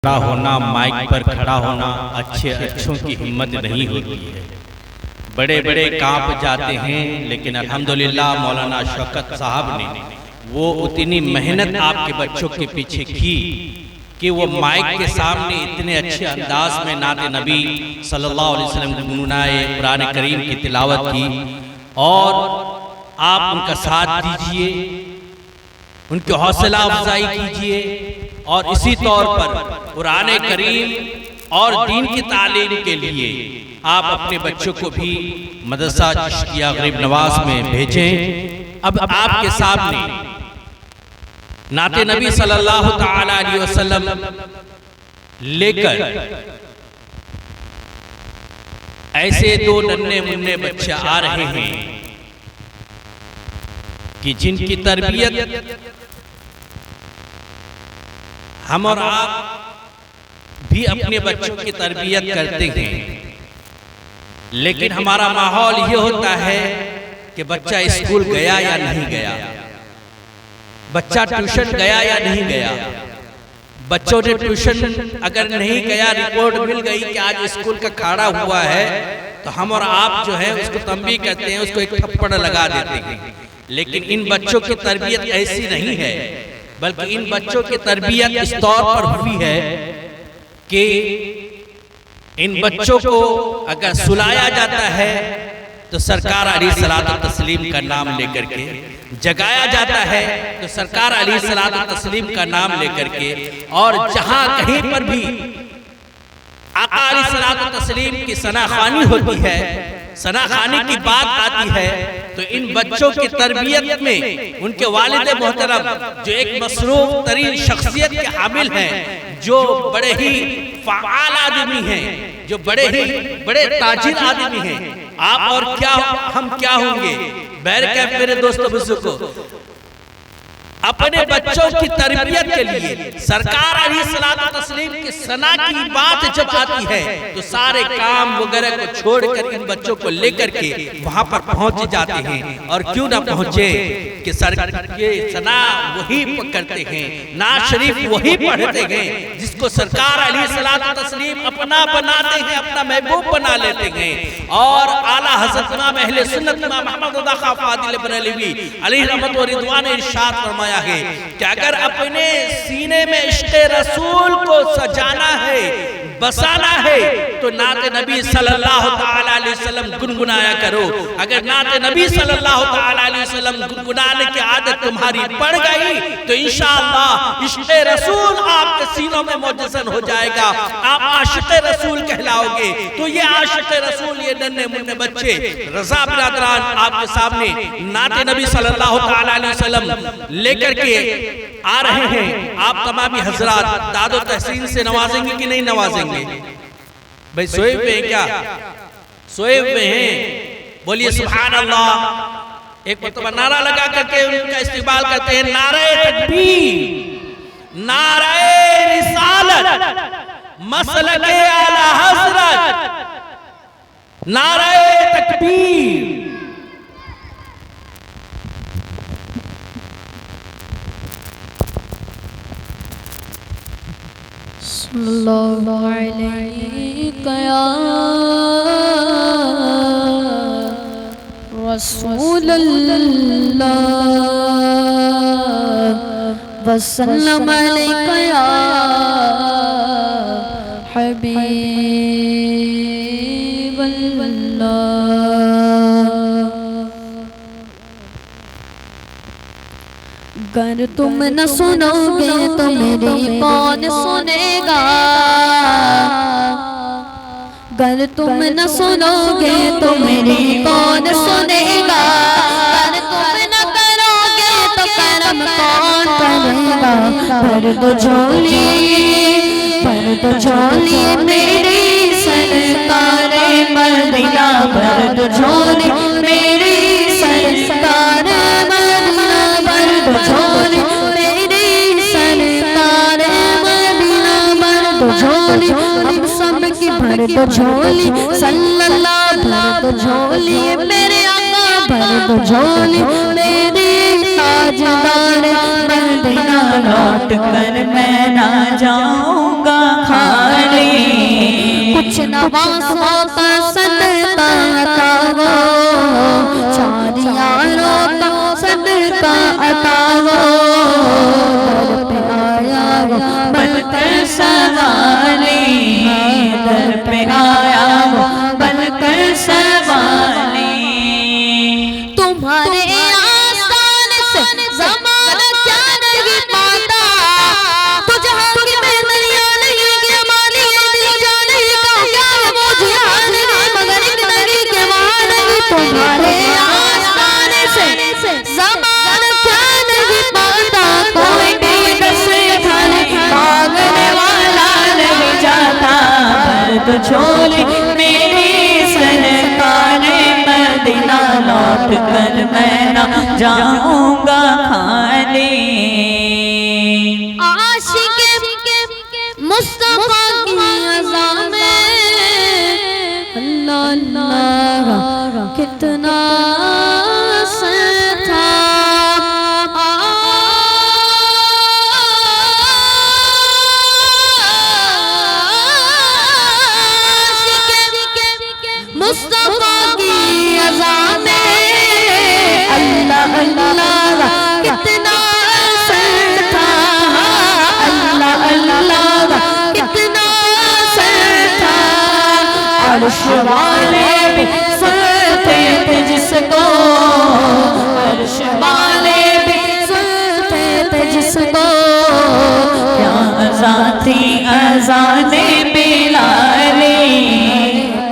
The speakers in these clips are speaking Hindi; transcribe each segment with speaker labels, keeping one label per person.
Speaker 1: खड़ा होना, माइक पर खड़ा होना अच्छों की हिम्मत नहीं होती है। बड़े बड़े कांप जाते हैं, लेकिन अल्हम्दुलिल्लाह मौलाना शौकत साहब ने वो उतनी मेहनत आपके बच्चों के पीछे की कि वो माइक के सामने इतने अच्छे अंदाज में नाते नबी सल्लल्लाहु अलैहि वसल्लम गुनगुनाए, कुरान करीम की तिलावत की। और आप उनका साथ दीजिए, उनकी हौसला अफजाई कीजिए और इसी तौर पर कुरान करीम और दीन की तालीम के लिए आप अपने बच्चों को भी मदरसा चिश्तिया गरीब नवाज में भेजें। अब आपके सामने नाते नबी सल्लल्लाहु ताला अलैहि वसल्लम लेकर ऐसे दो नन्हे मुन्ने बच्चे आ रहे हैं कि जिनकी तरबियत हम और आप भी अपने बच्चों की तरबियत करते हैं, लेकिन हमारा माहौल ये होता है कि बच्चा स्कूल गया या नहीं गया, बच्चा ट्यूशन गया या नहीं गया। बच्चों ने ट्यूशन अगर नहीं गया, रिपोर्ट मिल गई कि आज स्कूल का खाड़ा हुआ है, तो हम और आप जो है उसको तंबीह कहते हैं, उसको एक थप्पड़ लगा देते हैं। लेकिन इन बच्चों की तरबियत ऐसी नहीं है, बल्कि इन बच्चों की तरबियत इस तौर पर हुई है कि इन बच्चों को अगर सुलाया जाता है तो सरकार अलैहिस्सलातु तस्लीम का नाम लेकर के, जगाया जाता है तो सरकार अलैहिस्सलातु तस्लीम का नाम लेकर के, और जहां कहीं पर भी आका अलैहिस्सलातु तस्लीम की सनाखानी होती है, सनाखानी की बात आती है, तो इन बच्चों की तरबियत में उनके वालिद मोहतरम जो एक मसरूफ तरीन शख्सियत के हामिल हैं, जो बड़े ही फ़आल आदमी हैं, जो बड़े ताजिर आदमी हैं, आप और क्या हम क्या होंगे। बैरकैफ मेरे दोस्तों बुजुर्गों, अपने बच्चों की तरबियत के लिए सरकार अलैहिस्सलातु तस्लीम की सना की बात जब आती है तो सारे काम वगैरह को छोड़कर इन बच्चों को लेकर के वहां पर पहुंच जाते हैं। और क्यों ना पहुंचे कि ये सना वही करते हैं, नाज शरीफ वही पढ़ते हैं जिसको सरकार अलैहिस्सलातु तस्लीम अपना बनाते हैं, अपना महबूब बना लेते हैं। और आला हज़रत इमाम अहले सुन्नत इमाम अहमद रज़ा खां फादिल बरेलवी अलैहि रहमत व रिदवान ने इरशाद फरमाया है कि अगर अपने सीने में इश्क़े रसूल को सजाना है, बसाना है, तो नाते नबी सल्लल्लाहु ताला अलैहि वसल्लम गुनगुनाया करो। अगर नाते नबी सल्लल्लाहु ताला अलैहि वसल्लम गुनगुनाने की आदत तुम्हारी पड़ गई तो इंशाअल्लाह इश्क़े रसूल आपके सीनों में मौजूद हो जाएगा, आप आशिक़े रसूल कहलाओगे। तो ये आशिक़े रसूल, ये नन्हे मुन्ने बच्चे रज़ा बिरादरान आपके सामने नाते नबी सल्लल्लाहु ताला अलैहि वसल्लम लेकर के आ रहे हैं। आप तमामी हजरात दादो तहसीन से नवाजेंगे कि नहीं नवाजेंगे? भाई सोए हुए हैं क्या? सोए हुए हैं? बोलिए सुभान अल्लाह। एक मरतबा नारा लगा करके उनका इस्तेमाल करते हैं, नारे तकबीर, नारे रिसालत, मसलके आला हज़रत, नारे तकबीर।
Speaker 2: सल्लल्लाहु अलैहि या रसूलल्लाह वसल्लम अलैका या हबीबल्लाह। अगर तुम न सुनोगे तो मेरी कौन सुनेगा, अगर तुम न सुनोगे तो मेरी कौन सुनेगा, अगर तुम न करोगे तो करम कौन करेगा। भर दो झोली, भर दो झोली मेरी सरकार मदीना, भर दो झोली मेरी सरकार मदीना, भर दो झोली मेरी सरकार मदीना, भर दो झोली हम सब की, भर दो झोली सल्लल्लाहु, भर दो झोली मेरे आका, भर दो झोली मेरी ताजदार मदीना
Speaker 3: लौट कर मैं ना जाऊंगा खाली।
Speaker 2: कुछ नवाज़ों का सदका अता हो, चार यारों का सदका अता हो। दर पे आया वो
Speaker 3: बनकर सवाली, दर पे आया वो बनकर सवाली।
Speaker 2: तुम्हारे आसान से ज़माना क्या नहीं पाता, तुझे हाथ में दरिया नहीं गया माली दिल जाने का क्या है वो जिहान नहीं मगर एक नगी के वहाँ नहीं। तुम्हारे आसान से ज़माना क्या नहीं पाता, कोई भी दस खाने मांगने वाला
Speaker 3: नहीं जाता तो छोली मेरी सरकार मदीना लौट कर मैं ना जाऊंगा खाली।
Speaker 2: आशिक़े मुस्तफ़ा की अज़ा में अल्लाह अल्लाह कितना असर था। मुस्तफ़ा की अज़ा में अल्लाह अल्लाह कितना असर था, अल्लाह अल्लाह कितना असर था।
Speaker 3: अर्श वाले भी सुनते थे जिसको, अर्श वाले भी
Speaker 2: सुनते थे जिसको।
Speaker 3: क्या ज़ाती अज़ाने बिलाली,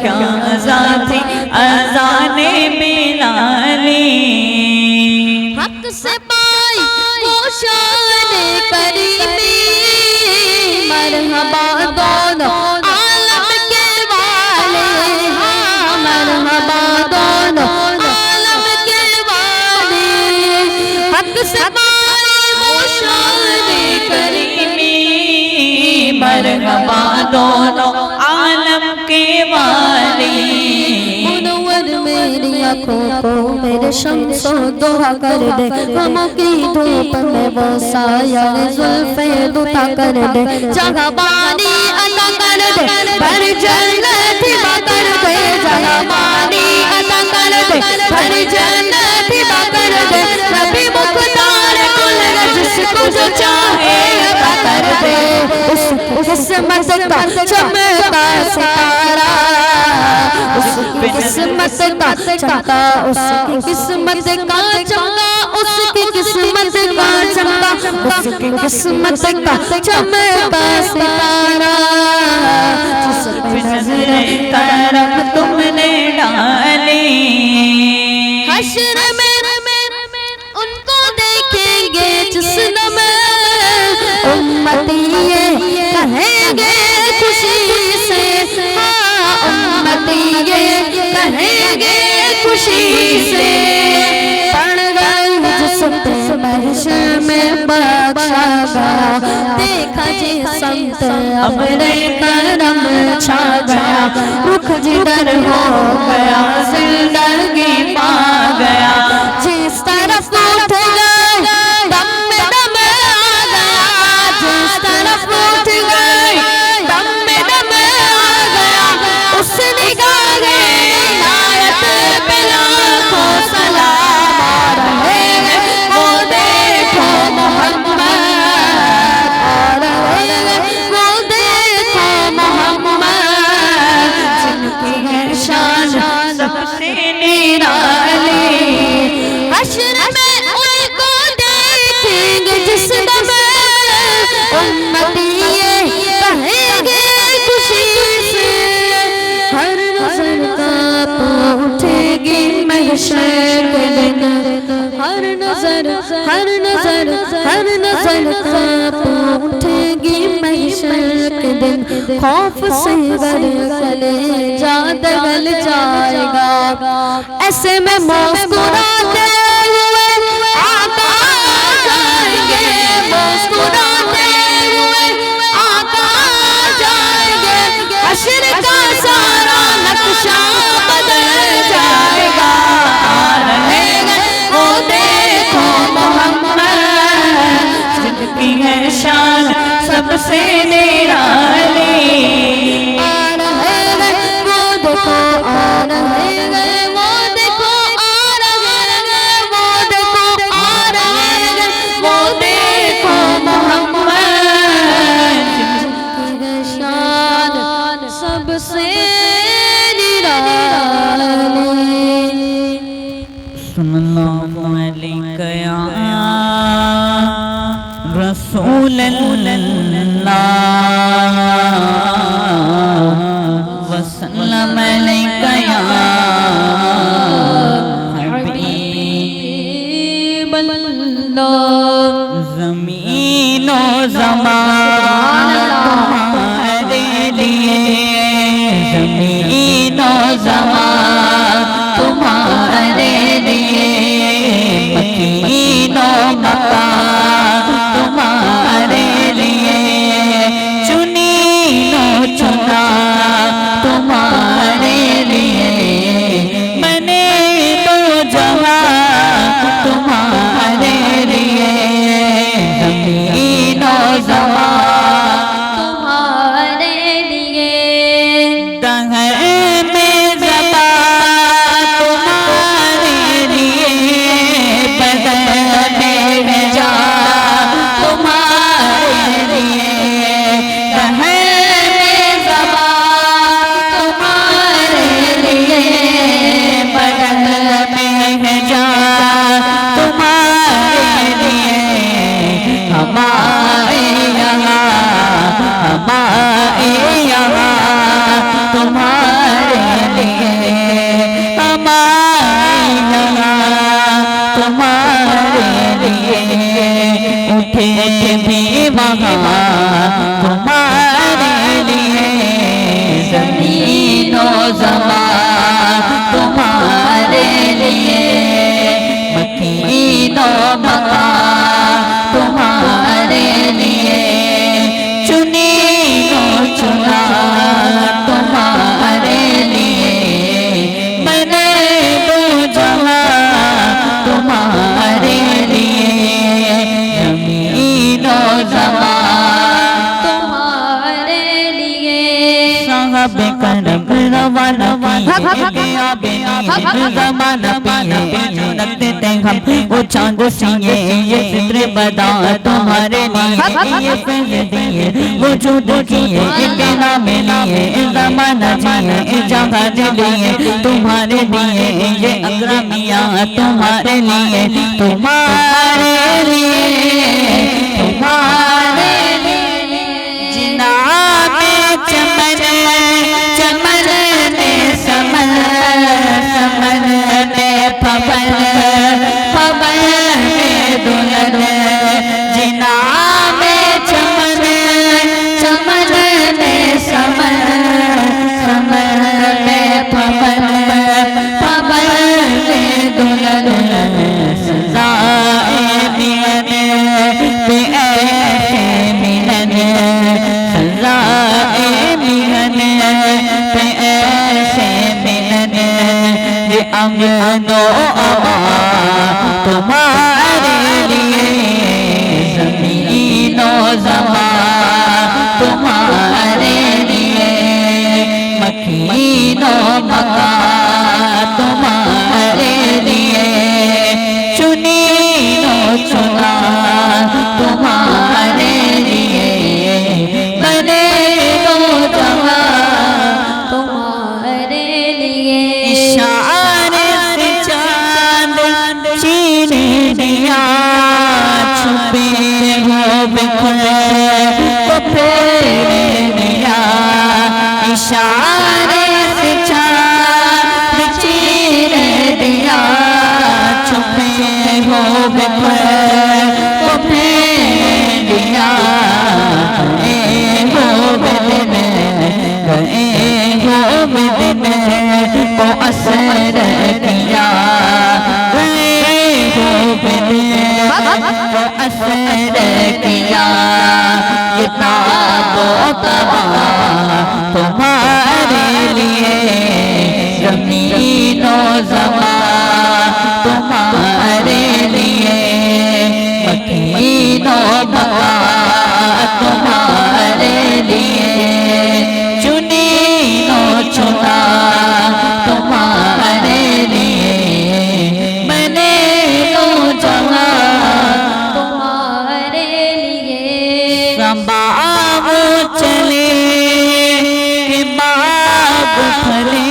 Speaker 3: क्या ज़ाती अज़ाने बिलाली।
Speaker 2: हक से पाई वो शान करीमी, मरहबा दोनों आलम के वाले, हाँ मरहबा दोनों आलम के वाले। हक से पाई वो शान करीमी,
Speaker 3: मरहबा दोनों आलम के वाली।
Speaker 2: मुनव्वर मेरी आँखों को मेरे शम्सो दुआ कर दे, गमों की धूप में वो साया ज़ुल्फ़े दुता कर दे। जगबानी अता कर दे, भर जन्नत हिबा कर दे। जगबानी अता कर दे, भर जन्नत हिबा कर दे। नबी मुख्तार कुल जिसको जो चाहे अता कर दे। उस किस्मत का चमका सितारा, उसकी किस्मत का चमका, उसकी किस्मत का चमका, उसकी किस्मत का चमका, उसकी किस्मत का चमका सितारा। जिस पे
Speaker 3: नज़रे करम तुमने डाली,
Speaker 2: हश्र में उनको देखेंगे जिस नम उम्मती ये कहेंगे खुशी से, हाँ उम्मती ये कहेंगे खुशी से। पढ़ गए जिस पे महशर में बख्शा गया, देखा जी संत अपने करम छा गया। रुख जिधर हो गया जिंदगी पा गया, जिस तरफ उठ गए दम में दम आ गया, जिस तरफ उठ गए दम में दम आ गया। उस निगाहे इनायत पे लाखों सलाम आ रहे हैं, वो देखो मोहम्मद आ रहे हैं, वो देखो मोहम्मद। जिनकी है शान
Speaker 3: सबसे निराली।
Speaker 2: हश्र में उनको देखेंगे जिस दम उम्मती ये कहेंगे खुशी से। हर नज़र काँप उठेगी महशर के दिन, हर नज़र काँप उठेगी महशर के दिन। खौफ से कलेजा दगल जाएगा, ऐसे में मुस्कुराते हुए आका जाएंगे, मुस्कुराते हुए आका जाएंगे। हश्र का सारा नक्शा बदल जाएगा। आ रहे हैं वो देखो मोहम्मद
Speaker 3: ज़मीनो ज़मान तुम्हारे लिए, मकीनो मकान तुम्हारे लिए, चुनीनो चुना तुम्हारे लिए, मैंने तो जहां तुम्हारे लिए, ज़मीनो ज़मान
Speaker 2: तुम्हारे लिए,
Speaker 3: दहर में ज़बा तुम्हारे लिए, बदन में जा तुम्हारे लिए, दहर में ज़बा तुम्हारे लिए, बदन में जा तुम्हारे लिए, हमारे यहाँ तुम्हारे लिए, हमारे यहाँ तुम्हारे लिए, उठे भी वहाँ तुम्हारे लिए, ज़मीनो ज़मान तुम्हारे लिए, मकीनो मकान तुम्हारे लिए, चुनीनो चुना तुम्हारे लिए, मैंने दो जहां तुम्हारे लिए, ज़मीनो ज़मान
Speaker 2: तुम्हारे लिए,
Speaker 3: साहब करम रवाना गया ज़माना पिए रखते हम वो चांद सिए, ये फिक्र बदा तुम्हारे लिए, ये फैज़ दिए वजूद किए, इनके नाम लिए ज़माना जिए, जहाँ लिए तुम्हारे लिए, ये अकरमिया तुम्हारे लिए, तुम्हारे लिए, तुम्हारे लिए, जिना में चमन चमन में समन, समन में पवन, पवन में दुल्हन, जिना में चमन चमन में समन, समन में पवन, पवन में दुल्हन, सजाए मिलन पे ऐसे मिलन, सजाए मिलन पे ऐसे मिलन, ये अमनो अमान तुम्हारे लिए, ज़मीनो ज़मान तुम्हारे लिए, मकीनो मकान तुम्हारे लिए, चुनीनो चुना तुम्हारे लिए, मैंने दो जहां
Speaker 2: तुम्हारे लिए,
Speaker 3: इशारे से चांद चीर दिया, छुपे हो बिखर को फेर दिया, इशारे से चांद चीर दिया, छुपे हो बिखर को फेर दिया, गए हो बिन गए हो बिन को असर किया, गए हो बिन को असर किया, ये ताबो तबा तुम्हारे लिए, ज़मीनो ज़मान तुम्हारे लिए, मकीनो मकान तुम्हारे लिए, चुनीनो चुना तुम्हारे लिए, मैंने दो जहां
Speaker 2: तुम्हारे लिए,
Speaker 3: संभाव चले कि बाग फले,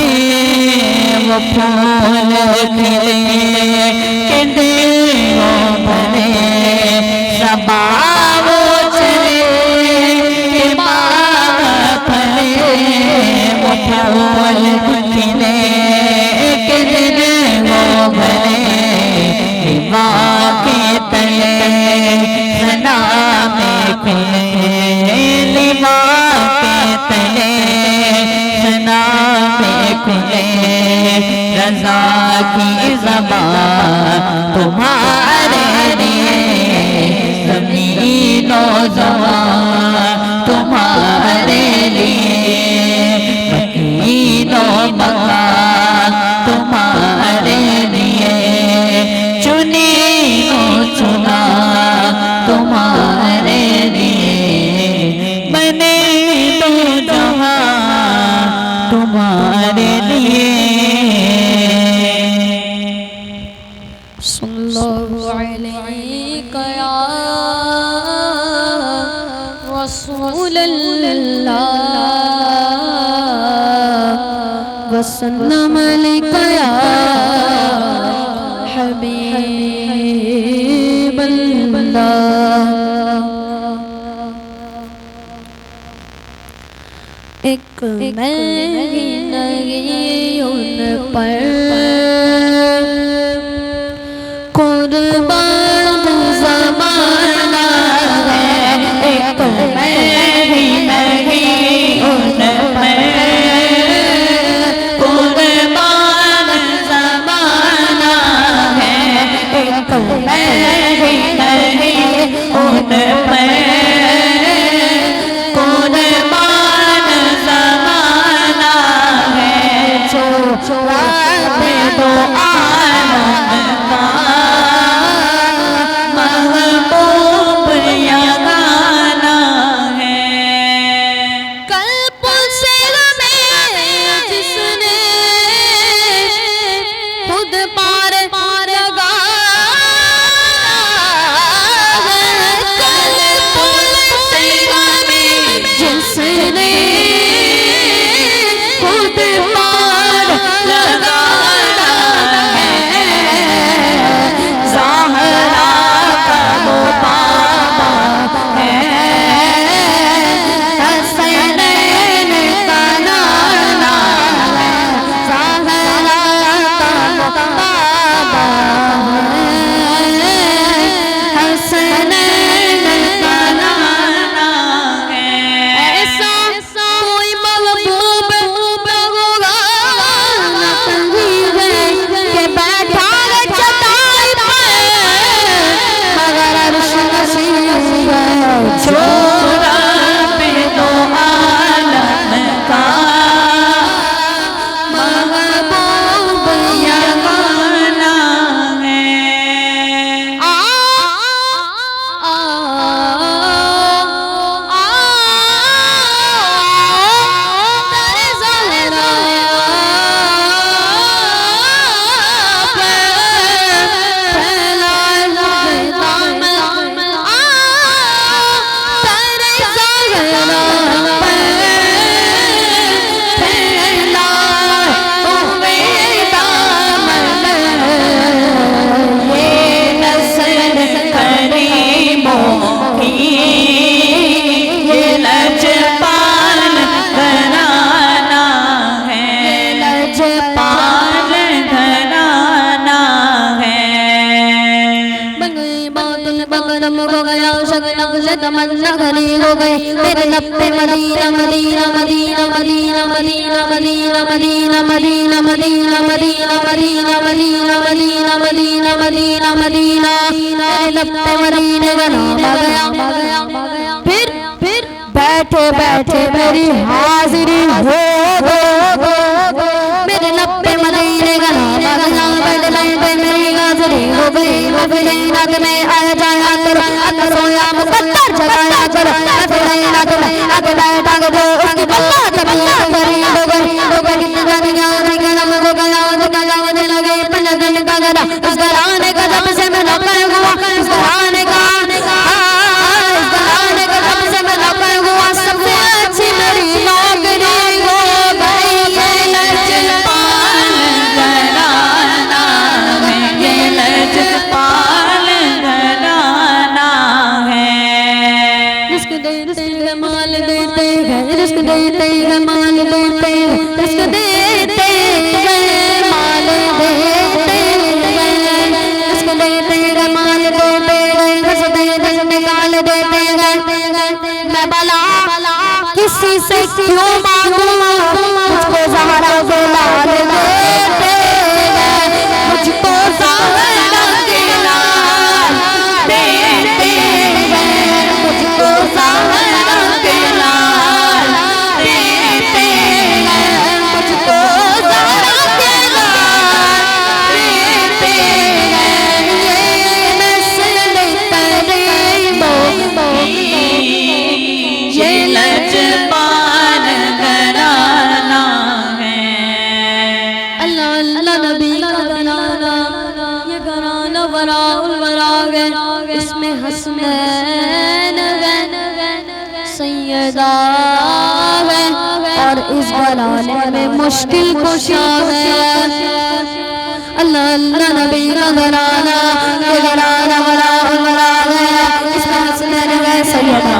Speaker 3: वो फूल खिले कि दिल भरे, संभाव चले कि बाग फले, वो फूल खिले कि दिल भरे, हिवा के तले सना में खुले, लिवा के तले सना रज़ा की ज़बान तुम्हारे लिए, ज़मीन और ज़बान तुम्हारे लिए, मकीन और मकान तुम्हारे लिए, चुनी और चुना तुम्हारे लिए, बने दो जहां तुम्हारे लिए।
Speaker 2: सल्लल्लाहु अलैहि या रसूलल्लाह वसल्लम अलैका या हबीबल्लाह। एक महीना उन पर कुर्बान ज़माना है, एक
Speaker 3: महीना उन पर कुर्बान ज़माना है, एक महीना उन पर कुर्बान ज़माना है, जो राबे दो आलम का महबूब यगाना है।
Speaker 2: कल पुलसिल में जिसने खुद पार तमन्ना घनी हो गई मेरे लब पे Medina Medina Medina Medina Medina Medina Medina Medina Medina Medina Medina Medina Medina Medina Medina Medina मेरे लब पे मदीने का नाम आ गया। फिर बैठे बैठे मेरी हाजिरी हो मेरे लब पे मदीने का नाम आ गया। बैठे बैठे मेरी हाजिरी हो गई मदीना में आया जाया करो सोया मुकद्दर जगाया करो मदीना में आगे बैठा करो उसकी बल्ला तबल्ला करी हो गई कितने जानिया नम को गया मुझे लगे पंजन का गदा उस घराने का जब से मैं नौकर हुआ उस घराने का जब से मैं नौकर हुआ सबसे अच्छी मेरी नौकरी हो गई। ये लजपाल घराना है ये लजपाल घराना है रिस्क देते हैं माल देते हैं रिस्क देते हैं माल देते हैं रिस्क देते हैं माल देते हैं रिस्क देते हैं माल देते हैं रिस्क देते हैं निकाल देते हैं। मैं भला किसी से क्यों मांगूं मुझको ज़हरा गुलाल देते हसनैन है, सैयदा है और इस घराने में मुश्किल कुशा है। अल्लाह अल्लाह नबी का घराना, ये घराना बड़ा बड़ा है, इसमें हसनैन है, सैयदा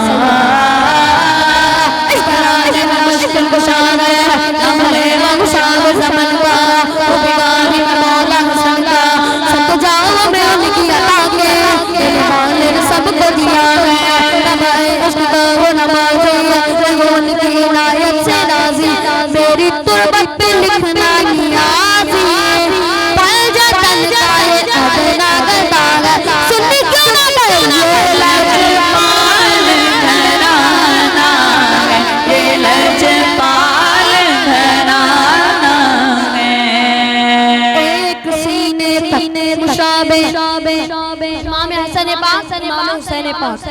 Speaker 2: इस घराने में मुश्किल कुशा है। हमले कुशा ज़मान का वो बिगाड़ी में मौला हसन का सब जाओ में उनकी अता के तेरे माले ने सबको दिया है। नमाज़ इश्क का वो नमाज़ वो उनकी इनायत से राज़ी, मेरी तुरबत पे लिखना नियाज़ी पल जा तन जाए अब ना गदागा सुन्नी क्यों ना गए ये लजपाल
Speaker 3: घराना है, ये लजपाल घराना है।
Speaker 2: एक सीने तकने मुशाबे इमाम हसन पाक इमाम हुसैन पाक,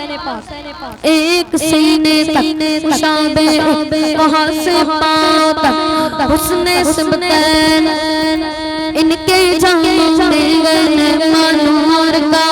Speaker 2: एक सीने तकने मुशाबे वहाँ से पाक हुस्ने सिमतैन इनके जामों में गए मनोहर का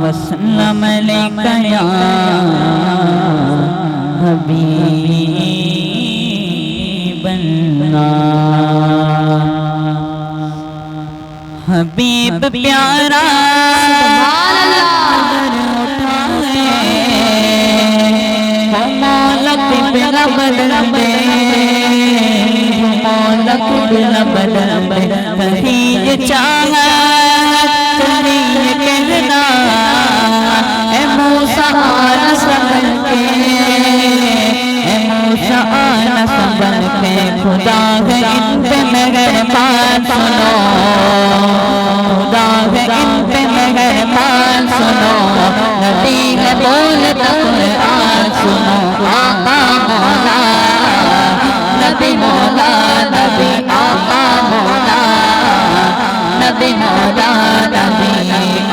Speaker 3: वसल्लम अलैका या हबीबल्लाह। हबीब प्यारा मौलक बिना बदल दे, मौलक बिना बदल दे, कहीं चाहत कहीं कहना ए मूसा आना संभल के, ए मूसा आना संभल के, खुदा है इन पे मेहरबान सुनो, खुदा है इन पे मेहरबान सुनो, नबी है बोलता कुरान सुनो, आका मौला नबी मौला नबी आका मौला नबी मौला नबी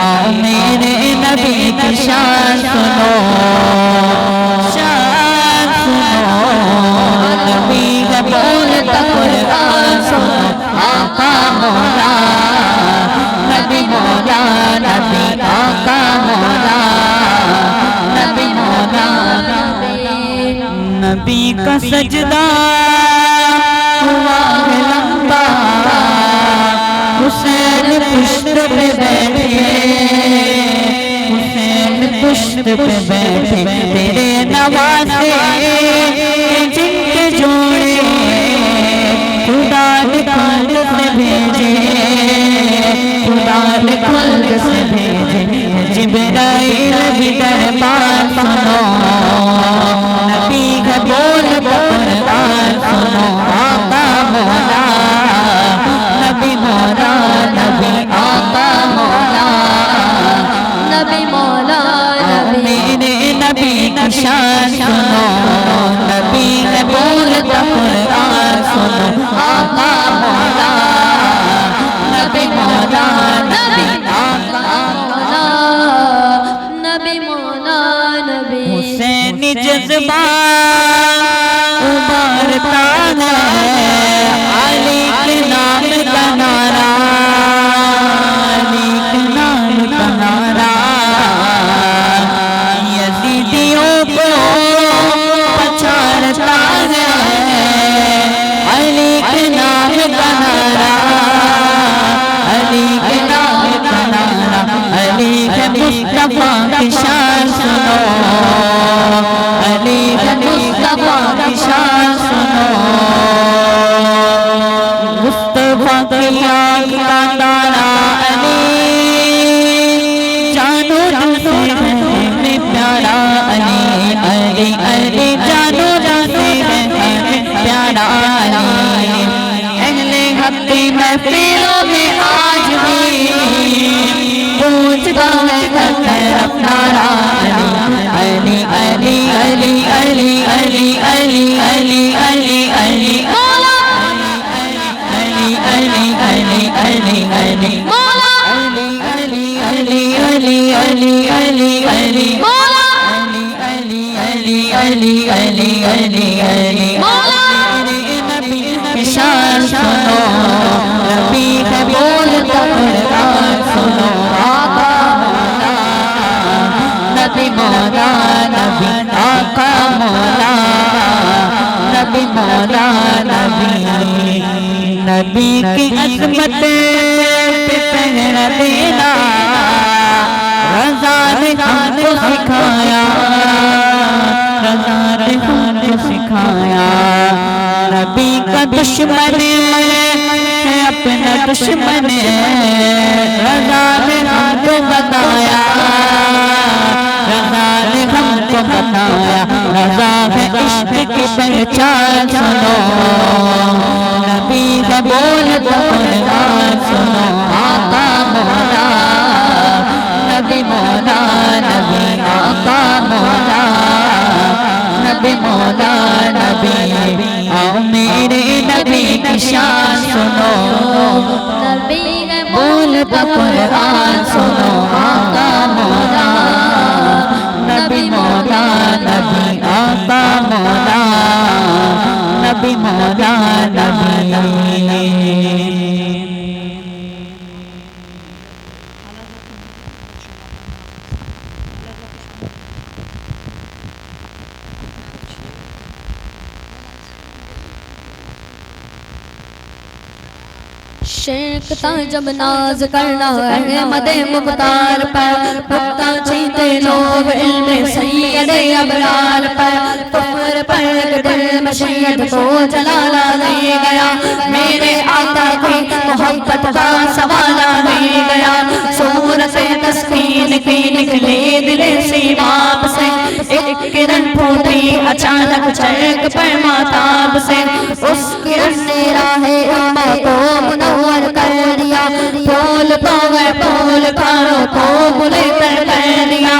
Speaker 3: आओ मेरे नबी की शान सुनो, शान सुनो, नबी का बोलता कुरान सुनो, आका मौला नबी मौला नबी आका मौला नबी मौला नबी का सजदा हुआ है लंबा, हुसैन पुष्ट पे बैठे, हुसैन पुष्ट पे बैठे, तेरे नवासे जिनके जोड़े खुदा ने खुद से भेजे, खुदा ने खुद से भेजे, जिब्राइल भी दरबार सुनो, नबी का बोल कुरान सुनो, आका मौला नबी मौला नबी आका मौला
Speaker 2: नबी मौला
Speaker 3: मेरे नबी की शान सुनो, नबी ने बोलता कुरान सुनो, आका मौला नबी मौला नबी आका मौला
Speaker 2: नबी मौला नबी
Speaker 3: हुसैनी जज्बा महफिलों में आज भी गूंजता है तरफ नारा अली अली अली अली अली अली अली अली अली मौला अली अली अली अली अली मौला अली अली अली अली अली अली मौला अली अली अली अली अली अली मौला शान सुनो नबी है बोलता कुरान सुनो आका मौला नबी मौला नबी आका मौला नबी मौला नबी नबी की अज़मत पे पहरा देना रज़ा ने हमको सिखाया रज़ा ने हमको सिखाया नबी का दुश्मन है अपना दुश्मन रज़ा ने हमको बताया रज़ा ने हमको बताया रज़ा है इश्क की पहचान सुनो नबी का बोलता कुरान सुनो आका मौला नबी मौला नबी आका मौला नबी मौला नबी आओ मेरे नबी की शान सुनो
Speaker 2: नबी
Speaker 3: बोलता कुरान सुनो आका मौला नबी मौला नबी आका मौला नबी मौला नबी
Speaker 2: शेख ता जब नाज करना है मदे मुख्तार पर भक्ता चीते लोग इल्मे सैयदे अबरार पर कुफर पर दिल मशीयत को जलाला दे गया मेरे आका की मोहब्बत का सवाला दे गया सूरत तस्कीन की निकले दिल से बाप से एक किरण फूटी अचानक चैक पर माताब से उस किरण ने राहे अम्मा को मुनव्वर कर दिया फूल पावे फूल खानो को बुले कर दिया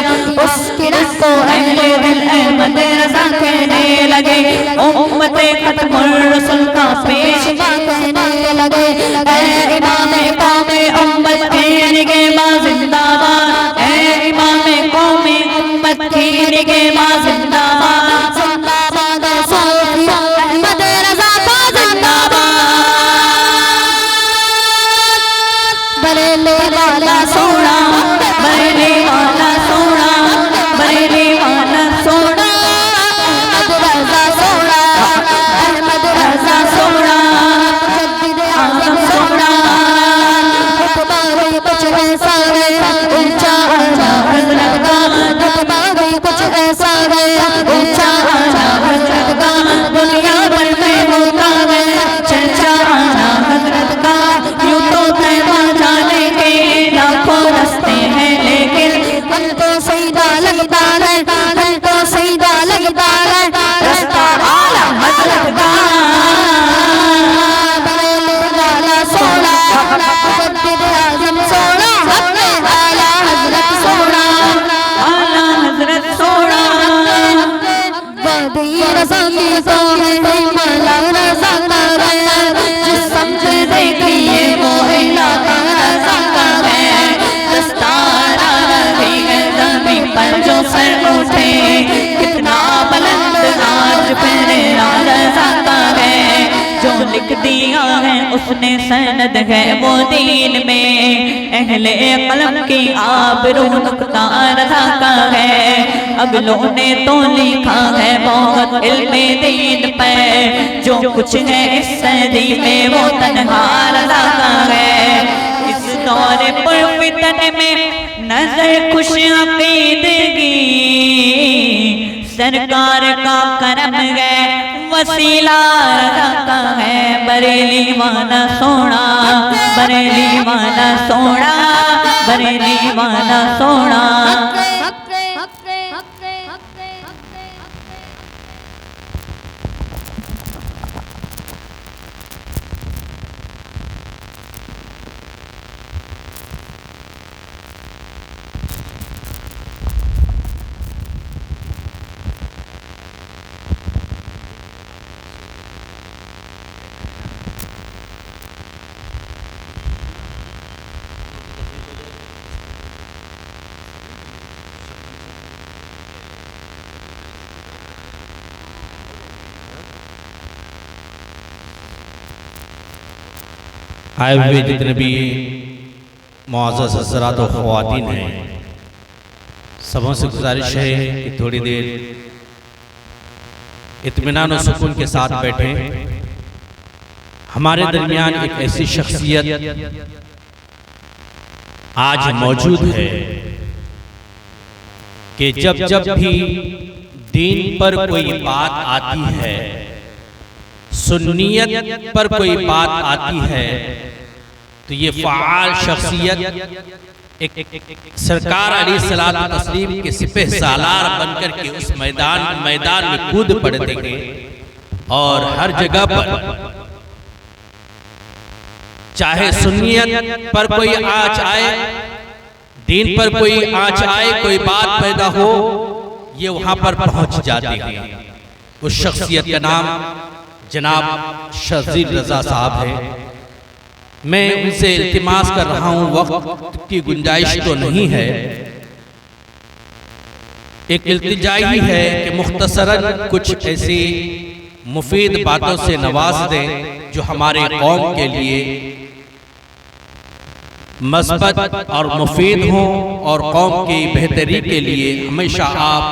Speaker 2: उस किरण को अहले दिल अहमद रज़ा कहने लगे उम्मते खत्मुर रसूल का पेशवा कहने लगे ऐ इमाम कौमे उम्मत के निगहबा जिंदाबाद ऐ इमाम कौमे उम्मत के निगहबा जिंदाबाद जिंदाबाद सूफिया अहमद रज़ा का जिंदाबाद बरेली वाला सोना बरेली वाला सोना बरेली वाला सोना अहमद रज़ा सोना अहमद रज़ा सोना जद्दीद आज़म सोना तुम्हारे कुछ ऐसा है ऊंचा आला हज़रत का तुम्हारे कुछ ऐसा है ऊंचा आला हज़रत का दुनिया भर में होता है चर्चा आला हज़रत का यूं तो तैबा जाने के लाखों रास्ते हैं लेकिन हमको सीधा लगता है हमको सीधा लगता है रास्ता आला हज़रत का बरेली वाला सोना जद्दीद आज़म सोना अपने आला हज़रत सोना आला हज़रत सोना वादी रज़ा की तो है माला रज़ा का है जिस समझ देखिए वो इलाका रज़ा का है दस्तारा भी है ज़मीन पर जो सर उठे कितना बुलंद आज पहरे रज़ा का है जो लिख दिया है उसने सनद है वो दीन में अहले कलम की आबरू नुक्ता रज़ा का है अगलों ने तो लिखा है बहुत इल्मे दीन पे जो कुछ है इस सदी में वो तन्हा रज़ा का है इस दौर पर फितन में नजर खुश अकीदगी सरकार का करम है वसीला रज़ा का है बरेली वाला सोना बरेली वाला सोना बरेली वाला सोना
Speaker 1: आए हुए जितने भी मुअज़्ज़ज़ हज़रात और ख़वातीन हैं, सबों से गुजारिश है कि थोड़ी देर इत्मीनान और सुकून के साथ बैठें। हमारे दरमियान एक ऐसी शख्सियत आज मौजूद है कि जब जब भी दीन पर कोई बात आती है, सुन्नियत पर कोई बात आती है, तो ये फ़आल शख्सियत एक सरकार अलैहिस्सलाम तस्लीम के सिपह सालार बनकर के उस मैदान में कूद पड़ते हैं और हर जगह पर, चाहे सुन्नियत पर कोई आँच आए, दीन पर कोई आँच आए, कोई बात पैदा हो, ये वहां पर पहुंच जाते हैं। उस शख्सियत का नाम जनाब शजील रजा साहब है। मैं उनसे इल्तिमास कर रहा हूं, वक्त की गुंजाइश तो नहीं है, एक इल्तिजा ही है कि मुख्तसरन कुछ ऐसी मुफीद बातों से नवाज दें जो हमारे कौम के लिए मस्बत और मुफीद हों और कौम की बेहतरी के लिए हमेशा आप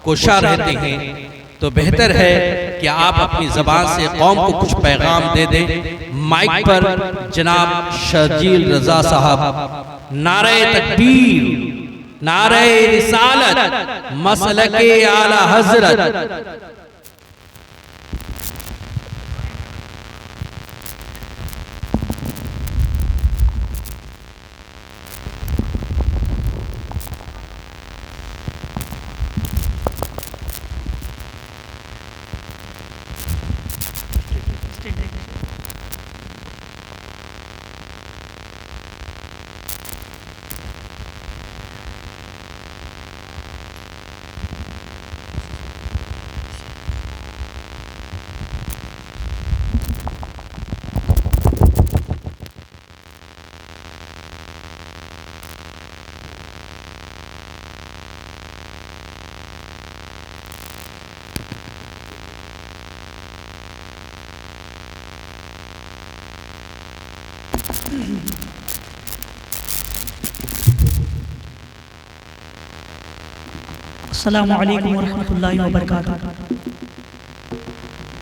Speaker 1: कोशा रहते हैं। तो बेहतर है कि आप अपनी ज़बान से कौम को कुछ पैगाम दे दें। माइक पर जनाब शजील रजा साहब, नारे तकबीर, नारे रिसालत, मसलके आला हजरत।
Speaker 4: अस्सलामु अलैकुम वरहमतुल्लाहि वबरकातुहू।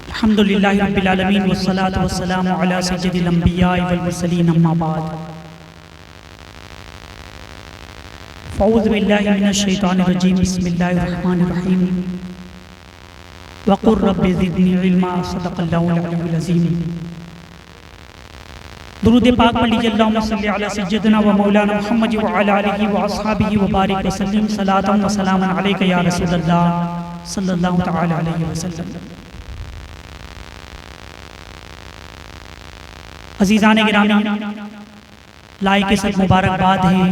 Speaker 4: अल्हम्दुलिल्लाहि रब्बिल आलमीन वस्सलातु वस्सलामु अला सय्यिदिल अंबियाइ वल मुरसलीन, अम्मा बाद। फ़अऊज़ु बिल्लाहि मिनश शैतानिर रजीम, बिस्मिल्लाहिर रहमानिर रहीम। वक़ुर रब्बि ज़िदनी इल्मा, सदक़ल्लाहुल अलीयुल अज़ीम। दुरूद पाक पढ़ लीजिए। अल्लाहुम्मा सल्लि अला सय्यिदिना व मौलाना मुहम्मद व अला आलिहि व अस्हाबिहि व बारिक वसल्लिम सलातन व सलामन अलैका या रसूलल्लाह सल्लल्लाहु तआला अलैहि वसल्लम। अज़ीज़ान गिरामी, लाइक के साथ मुबारकबाद है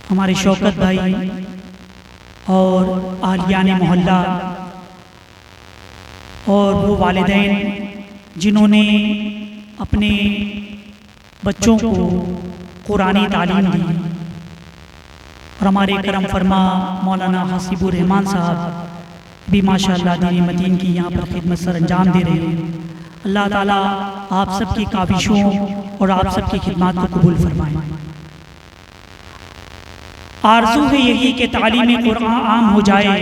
Speaker 4: हमारे शौकत भाई और आलियाने मोहल्ला और वो वालिदैन जिन्होंने अपने बच्चों को कुरानी तालीम दी, और हमारे करम फरमा मौलाना हसीबुर रहमान साहब भी माशाअल्लाह दीन मदीन की यहाँ पर खिदमत सर अंजाम दे रहे हैं। अल्लाह ताला आप सबकी काविशों और आप सबकी खिदमत को कबूल फरमाए। आरज़ू है यही कि तालीम कुरान आम हो जाए,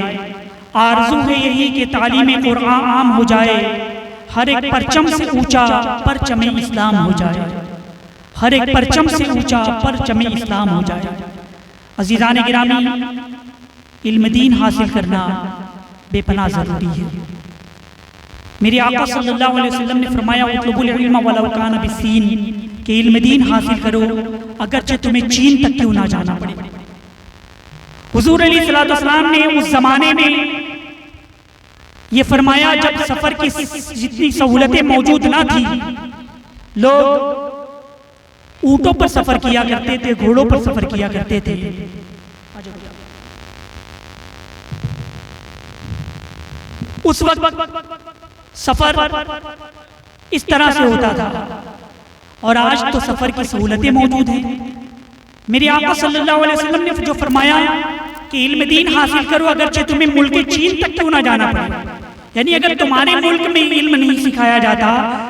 Speaker 4: आरज़ू है यही कि तालीम कुरान आम हो जाए, हर एक परचम से ऊंचा परचम इस्लाम हो जाए, हर एक परचम से ऊंचा परचम इस्लाम हो जाए। अज़ीज़ान गिरामी, इल्म दीन हासिल करना बेपनाह ज़रूरी है। मेरे आका सल्लल्लाहु अलैहि वसल्लम ने फरमाया, उतलुबुल इल्म वलौ काना बिस्सीन, कि इल्म दीन हासिल करो अगरचे तुम्हें चीन तक क्यों ना जाना पड़े। हुजूर अलैहिस्सलातु वस्सलाम ने उस जमाने में ये फरमाया जब सफर की जितनी सहूलतें मौजूद ना थी, लोग ऊंटों पर सफर किया करते थे, घोड़ों पर सफर किया करते थे। उस वक्त सफर इस तरह से होता था, और आज तो सफर की सहूलतें मौजूद हैं। मेरे आका सल्लल्लाहु अलैहि वसल्लम ने जो फरमाया कि इल्म दीन हासिल करो अगरचे तुम्हें मुल्क चीन तक क्यों ना जाना पड़े, यानी अगर तुम्हारे मुल्क में इल्म नहीं सिखाया जाता,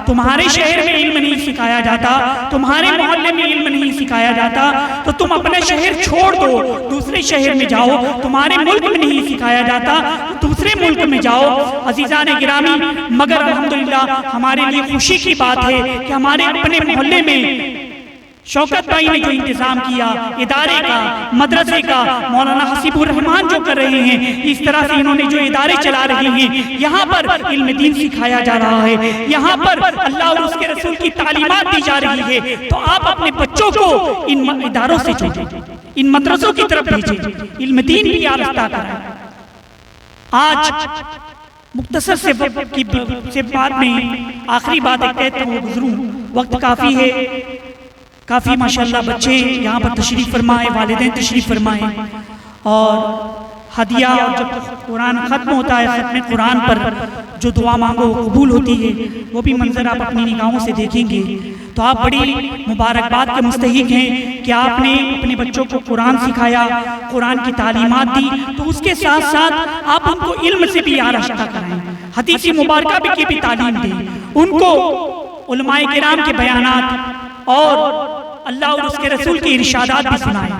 Speaker 4: तुम्हारे शहर में इल्म नहीं सिखाया जाता, तुम्हारे मोहल्ले में इल्म नहीं सिखाया जाता, तो तुम अपना शहर छोड़ दो, दूसरे शहर में जाओ। तुम्हारे मुल्क में नहीं सिखाया जाता, दूसरे मुल्क में जाओ। अजीज़ान गिरामी, मगर अल्हम्दुलिल्लाह हमारे लिए खुशी की बात है कि हमारे अपने मोहल्ले में शौकत भाई ने जो इंतजाम किया इदारे का, मदरसे का, मौलाना हसीबुर रहमान जो कर रहे हैं, इस तरह से इन्होंने जो इदारे चला रहे हैं, यहाँ पर इल्म दीन सिखाया जा रहा है, यहाँ पर अल्लाह और उसके रसूल की तालीमात दी जा रही है। तो आप अपने बच्चों को इन इदारों से जोड़ें, इन मदरसों की तरफ भेजें, इल्म दीन भी आरास्ता कराएं। आज मुख्तसर से बात में आखिरी बात एक कहता हूँ, गुजरूं, वक्त काफ़ी है, काफ़ी माशाल्लाह बच्चे यहाँ पर तशरीफ़ फरमाए, वालिदैन तशरीफ़ फरमाए, और हदिया जब कुरान ख़त्म होता है, ख़त्म कुरान पर जो दुआ मांगो वो कबूल होती है, वो भी मंजर आप अपनी निगाहों से देखेंगे। तो आप बड़ी मुबारकबाद के मुस्तहिक हैं कि आपने अपने बच्चों को कुरान सिखाया, कुरान की तालीमात दी, तो उसके साथ साथ आप उनको इल्म से भी आरास्ता कराएं, हदीस मुबारका की भी तालीम दें, उनको उलमाए किराम के बयानात और अल्लाह और उसके रसूल के इरशादात भी सुनाए।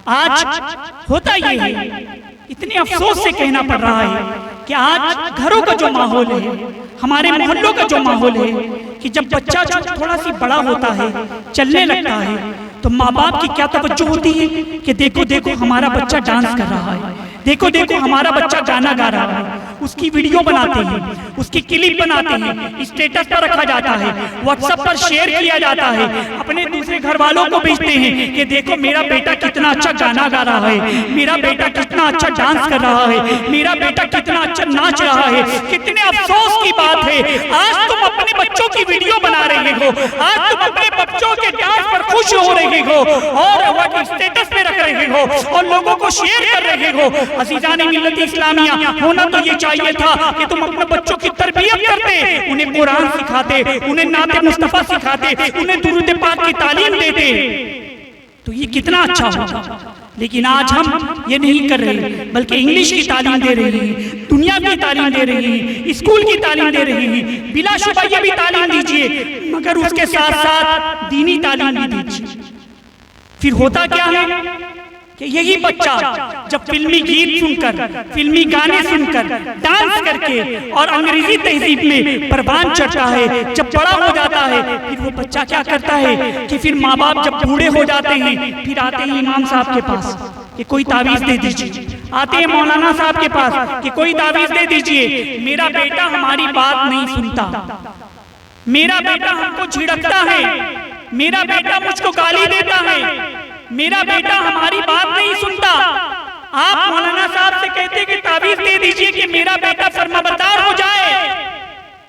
Speaker 4: आज होता ये है, इतने अफसोस से कहना पड़ रहा है कि आज घरों का जो माहौल है, हमारे मोहल्लों का जो माहौल है, कि जब बच्चा थोड़ा सी बड़ा होता है, चलने लगता है, तो माँ बाप की क्या तवज्जो होती है कि देखो देखो हमारा बच्चा डांस कर रहा है, देखो देखो हमारा बच्चा गाना गा रहा है, उसकी वीडियो बनाते हैं, उसकी क्लिप बनाते हैं, स्टेटस पर रखा जाता है, व्हाट्सएप पर शेयर किया जाता है, अपने दूसरे घर वालों को भेजते हैं कि देखो मेरा बेटा कितना अच्छा गाना गा रहा है, मेरा बेटा कितना अच्छा डांस कर रहा है, मेरा बेटा कितना अच्छा नाच रहा है। कितने अफसोस की बात है, आज तुम अपने बच्चों की वीडियो बना रहे हो, आज तुम अपने बच्चों के डांस पर खुश हो रहे हो और स्टेटस पे रख रहे हो और लोगों को शेयर कर रहे हो। अज़ीज़ान मिल्लत इस्लामिया, होना तो ये चाहिए था कि तुम अपने बच्चों की तरबियत करते, उन्हें कुरान सिखाते, उन्हें नाते मुस्तफा सिखाते, उन्हें दुरूद पाक की तालीम देते, तो ये कितना अच्छा होता। लेकिन आज हम ये नहीं कर रहे, बल्कि इंग्लिश की तालीम दे रहे हैं, दुनिया की तालीम दे रहे हैं, स्कूल की तालीम दे रहे हैं। बिलाशुबा ये भी तालीम दीजिए, मगर उसके साथ साथ दीनी तालीम भी दीजिए। फिर होता क्या है कि यही बच्चा जब फिल्मी गीत सुनकर, फिल्मी गाने सुनकर, डांस करके और अंग्रेजी तहजीब में परवान चढ़ता है, जब बड़ा हो जाता है, फिर वो बच्चा क्या करता है कि फिर माँ बाप जब बूढ़े हो जाते हैं, फिर आते हैं इमाम साहब के पास कि कोई तावीज़ दे दीजिए, आते हैं मौलाना साहब के पास कि कोई तावीज़ दे दीजिए, मेरा बेटा हमारी बात नहीं सुनता, मेरा बेटा हमको झिड़कता है, मेरा बेटा मुझको गाली देता है, मेरा बेटा हमारी बात नहीं सुनता। आप मौलाना साहब से कहते कि तावीज़ दे दीजिए कि मेरा बेटा फर्माबरदार हो जाए।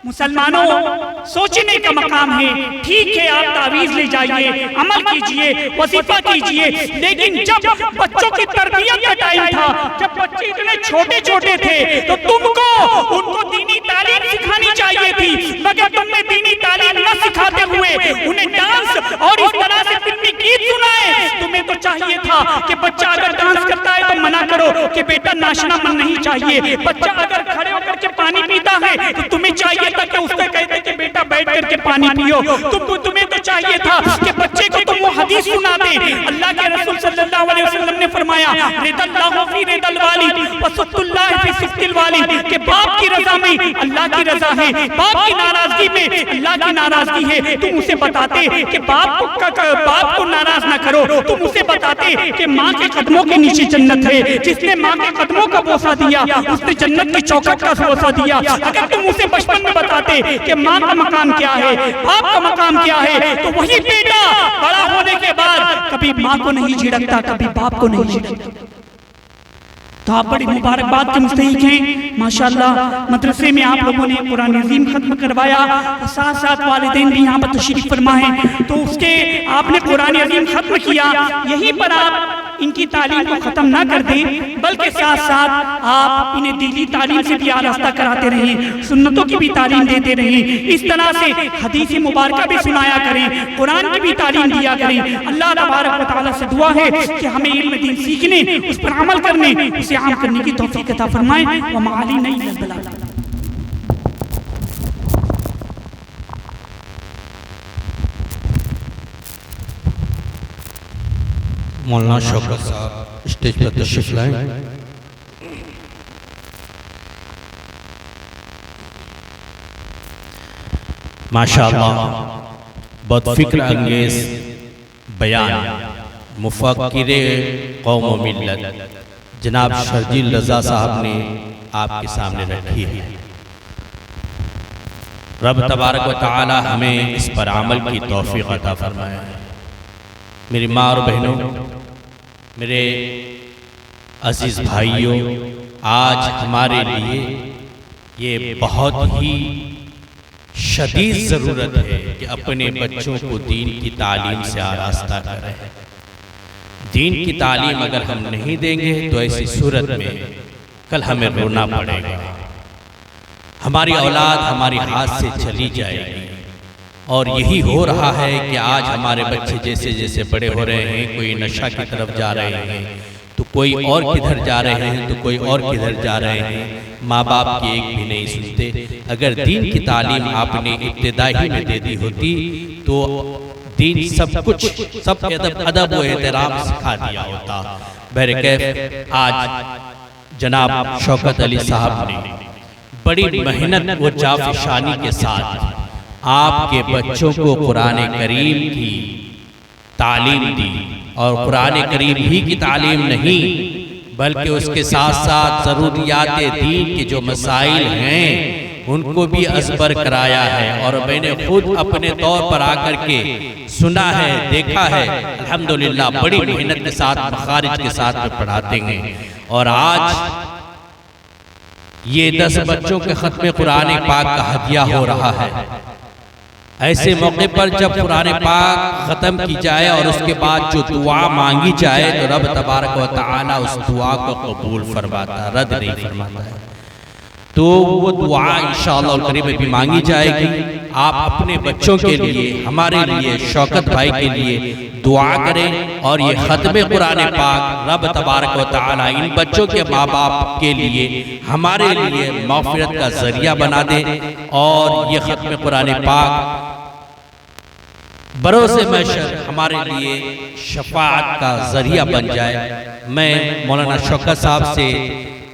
Speaker 4: मुसलमानों, सोचने का मकाम है, ठीक है आप तावीज़ ले जाइए, अमल कीजिए, वजीफा कीजिए, लेकिन जब बच्चों की तरबियत का टाइम था, जब बच्चे इतने छोटे छोटे थे, तो तुमको उनको दीनी तालीम सिखानी चाहिए थी, मगर तुमने दीनी तालीम न सिखाते हुए उन्हें डांस और इस तरह से फिल्मी गीत सुनाए। तुम्हें तो चाहिए था कि बच्चा अगर डांस करता है तो मना करो कि बेटा नाचना मन नहीं चाहिए, बच्चा अगर खड़े होकर के पानी पीता है तो तुम्हें चाहिए था कि उसको कहते कि बेटा बैठ करके पानी पियो। तुम्हें तो चाहिए था कि बच्चे को तुम वो हदीस सुना दे। अल्लाह के रसूल सल्लल्लाहु अलैहि वसल्लम ने फरमाया, रिदल्लाहु फी रिदल वालिद व सुत्तुल्लाहि फी सुत्तिल वालिद, कि बाप की रजा में अल्लाह की रजा है, बाप की नाराजगी में अल्लाह की नाराजगी है। तुम उसे बताते कि बाप को नाराज ना करो, तुम उसे बताते कि माँ के कदमों के नीचे जन्नत है, जिसने माँ के कदमों का बोसा दिया उसने जन्नत की चौखट का बोसा दिया। अगर तुम उसे बचपन में बताते कि माँ का मकाम क्या है, बाप का मकाम क्या है, तो वही बेटा बड़ा होने के बाद कभी माँ को नहीं झिड़कता, कभी बाप को नहीं झिड़कता। तो आप बड़ी मुबारकबाद के मुस्तहिक हैं माशाल्लाह। मदरसे में आप लोगों ने कुरान अज़ीम खत्म करवाया, साथ साथ वालिदैन भी यहाँ पर तशरीफ फरमा है, तो उसके आपने कुरान अज़ीम खत्म किया, यहीं पर आप इनकी तालीम को ख़त्म ना कर दें, बल्कि साथ साथ आप इन्हें दीनी तालीम से भी आरास्ता कराते रहें, सुन्नतों की भी तालीम देते रहें, इस तरह से हदीस मुबारका भी सुनाया करें, कुरान की भी तालीम दिया करें। अल्लाह तबारक व तआला से दुआ है कि हमें इल्म दीन सीखने, उस पर अमल करने, उसे आम करने की तौफीक अता फरमाए। व मा अलैना इल्लल बलाग।
Speaker 1: मौलाना शौकत साहब स्टेज पर तशरीफ लाएं। माशाअल्लाह बहुत फिक्र अंगेज बयान मुफक्किर कौम व मिल्लत जनाब शर्जील रज़ा साहब ने आपके सामने रखी है। रब तबारक व तआला हमें इस पर अमल की तौफीक अता फरमाए। मेरी माँ और बहनों, मेरे अजीज़ भाइयों, आज हमारे लिए ये बहुत ही शदीद ज़रूरत है कि अपने बच्चों को दीन की तालीम से आरास्ता करें। दीन की तालीम अगर हम नहीं देंगे तो ऐसी सूरत में कल हमें रोना पड़ेगा, हमारी औलाद हमारी हाथ से चली जाएगी। और यही हो रहा है कि आज हमारे बच्चे जैसे जैसे बड़े हो रहे हैं, कोई नशा की तरफ जा रहे हैं, तो कोई और किधर जा रहे हैं, तो कोई और किधर जा रहे हैं। माँ बाप की एक भी नहीं सुनते। अगर दीन की तालीम आपने इब्तिदाई में दे दी होती तो दीन सब कुछ, सब अदब व एहतराम सिखा दिया होता। बहरकैफ आज जनाब शौकत अली साहब ने बड़ी मेहनत व जाफशानी के साथ आपके बच्चों को कुरान करीम की तालीम दी। और कुरान करीम ही की तालीम नहीं बल्कि उसके साथ साथ ज़रूरियात दीन के जो मसाइल हैं उनको भी अज़बर कराया है। और मैंने खुद अपने तौर पर आकर के सुना है, देखा है। अल्हम्दुलिल्लाह बड़ी मेहनत के साथ मखारिज के साथ में पढ़ाते हैं। और आज ये 10 बच्चों के ख़त्म कुरान पाक का हदिया हो रहा है। ऐसे मौके पर जब कुरान पाक ख़त्म की जाए और उसके बाद जो दुआ मांगी जाए तो रब तबारक व तआला उस दुआ को कबूल फरमाता, रद्द नहीं फरमाता है। तो वो दुआ इंशाअल्लाह करीब में भी मांगी जाएगी। आप अपने बच्चों के लिए, हमारे लिए, शौकत भाई के लिए दुआ करें। और ये ख़त्म कुरान पाक रब तबारक व तआला इन बच्चों के माँ बाप के लिए, हमारे लिए मग़फ़िरत का ज़रिया बना दे। और ये ख़त्म कुरान पाक बरोसे महशर हमारे लिए शफाअत का ज़रिया बन जाए। मैं मौलाना शौकत साहब से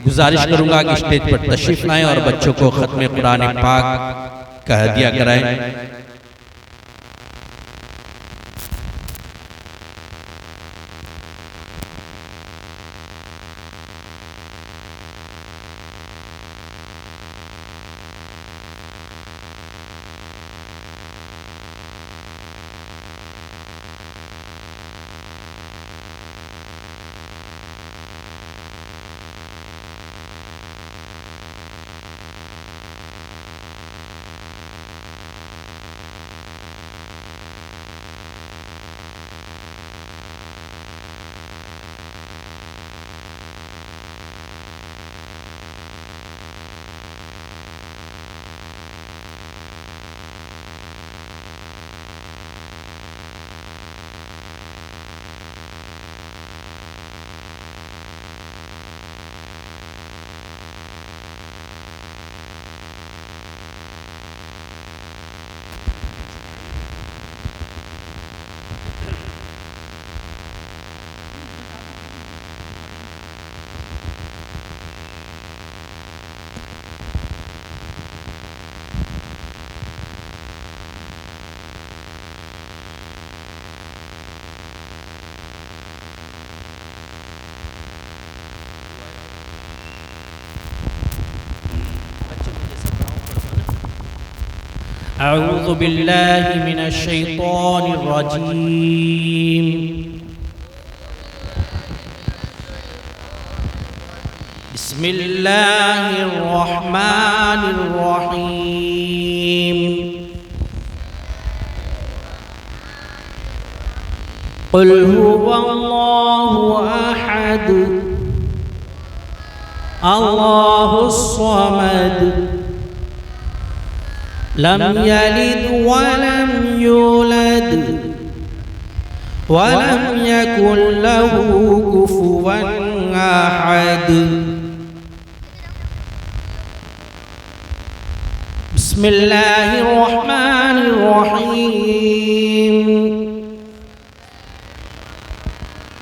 Speaker 1: गुजारिश करूंगा कि स्टेज पर तशरीफ लाएं और बच्चों को ख़त्म कुरान पाक का हदिया कराएं। अऊज़ु बिल्लाहि मिनश शैतानिर रजीम। बिस्मिल्लाहिर रहमानिर रहीम। क़ुल हुवल्लाहु अहद अल्लाहुस समद लम यलिद वलम यूलद वलम यकुल लहू कुफुवन अहद। बिस्मिल्लाहिर रहमानिर रहीम।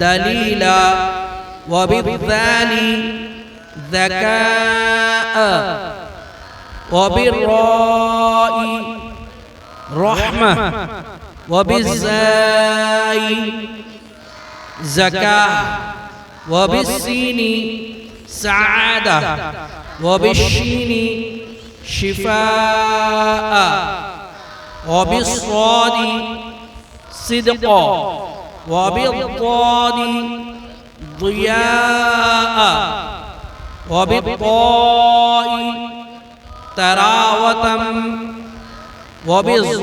Speaker 1: दलीला वबिद्दाली ज़काअ वबिर्राई रहमा वबिज़्ज़ाई ज़का वबिस्सीनी सआदा वबिश्शीनी शिफाअ वबिस्सादी सिद्क़ा वबित्तादी ज़ियाअ वबित्ताई तरावतम वबिज़्ज़ाई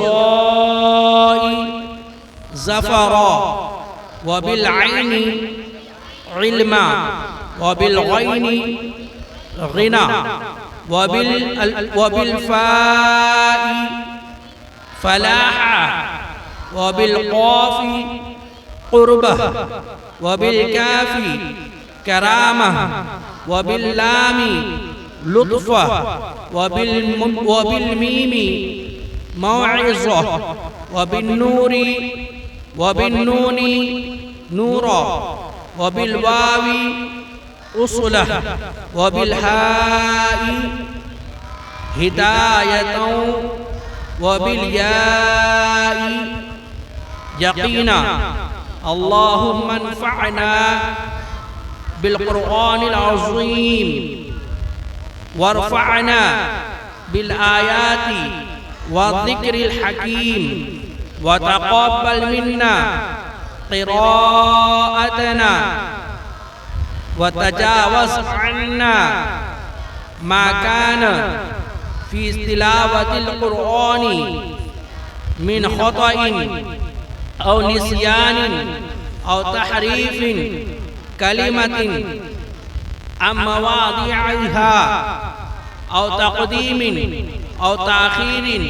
Speaker 1: ज़फ़रा वबिलअैनि इल्मा वबिलग़ैनि ग़िना वबिलफ़ाई फ़लाहा वबिलक़ाफ़ि क़ुर्बह वबिलकाफ़ि करामह वबिल्लामि लुत्फ़ह वबिलमीमी मौइज़ह वबिन्नूरी वबिन्नूनी नूरा वबिलवावी उसलह वबिलहाई हिदायतों वबिलयाई यकीना। अल्लाहुम्मा अन्फ़अना बिलक़ुरआनिल अज़ीम वरफ़अना बिलआयाति वज़िक्रिल हकीम वतक़ब्बल मिन्ना क़िराअतना वतजावज़ अन्ना मा कान फ़ी तिलावतिल क़ुरआनी मिन ख़तइन औ निस्यानिन औ तहरीफ़िन कलिमतिन अम मवादिअहा औ तक़दीमिन औ ताख़ीरिन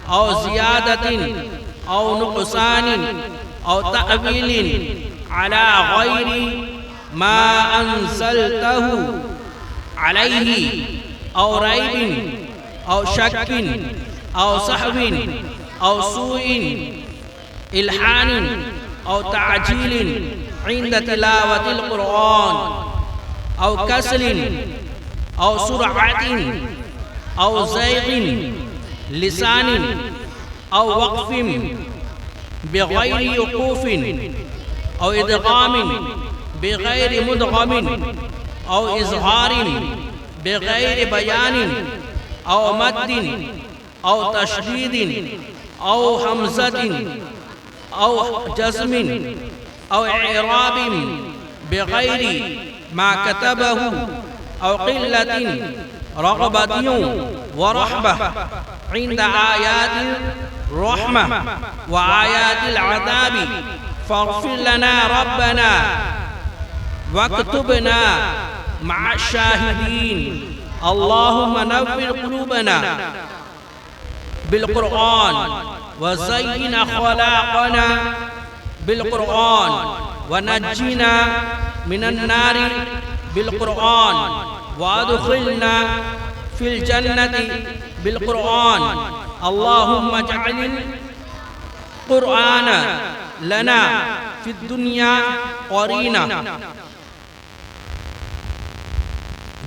Speaker 1: औ ज़ियादतिन औ नुक़सानिन औ तअवीलिन अला ग़ैरि मा अंज़लतहु अलैहि औ रैबिन औ शक्किन औ सहविन औ सूइन इल्हानिन औ ताजीलिन इंद तिलावतिल क़ुरआन औ कसलिन औ सुरअतिन औ ज़ैग़िन लिसानिन औ वक़्फ़िन बिग़ैरि वक़ूफ़िन औ इदग़ामिन बिग़ैरि मुदग़मिन औ इज़हारिन बिग़ैरि बयानिन औ मद्दिन औ तशदीदिन औ हमज़तिन औ जज़्मिन औ इराबिन बिग़ैरि मा कतबहु औ क़िल्लतिन रग़बतिन व रहबह इंद आयातिल रहमह व आयातिल अज़ाबि फ़ग़फ़िर लना रब्बना वक्तुबना मअ शाहिदीन। अल्लाहुम्मा नव्विर क़ुलूबना बिलक़ुरआन व ज़य्यिन अख़लाक़ना बिलक़ुरआन व नज्जिना मिनन नारि बिलक़ुरआन व अदख़िलना फ़िल जन्नति बिलक़ुरआन। अल्लाहुम्मा जअलिल क़ुरआन लना फ़िद दुनिया क़रीना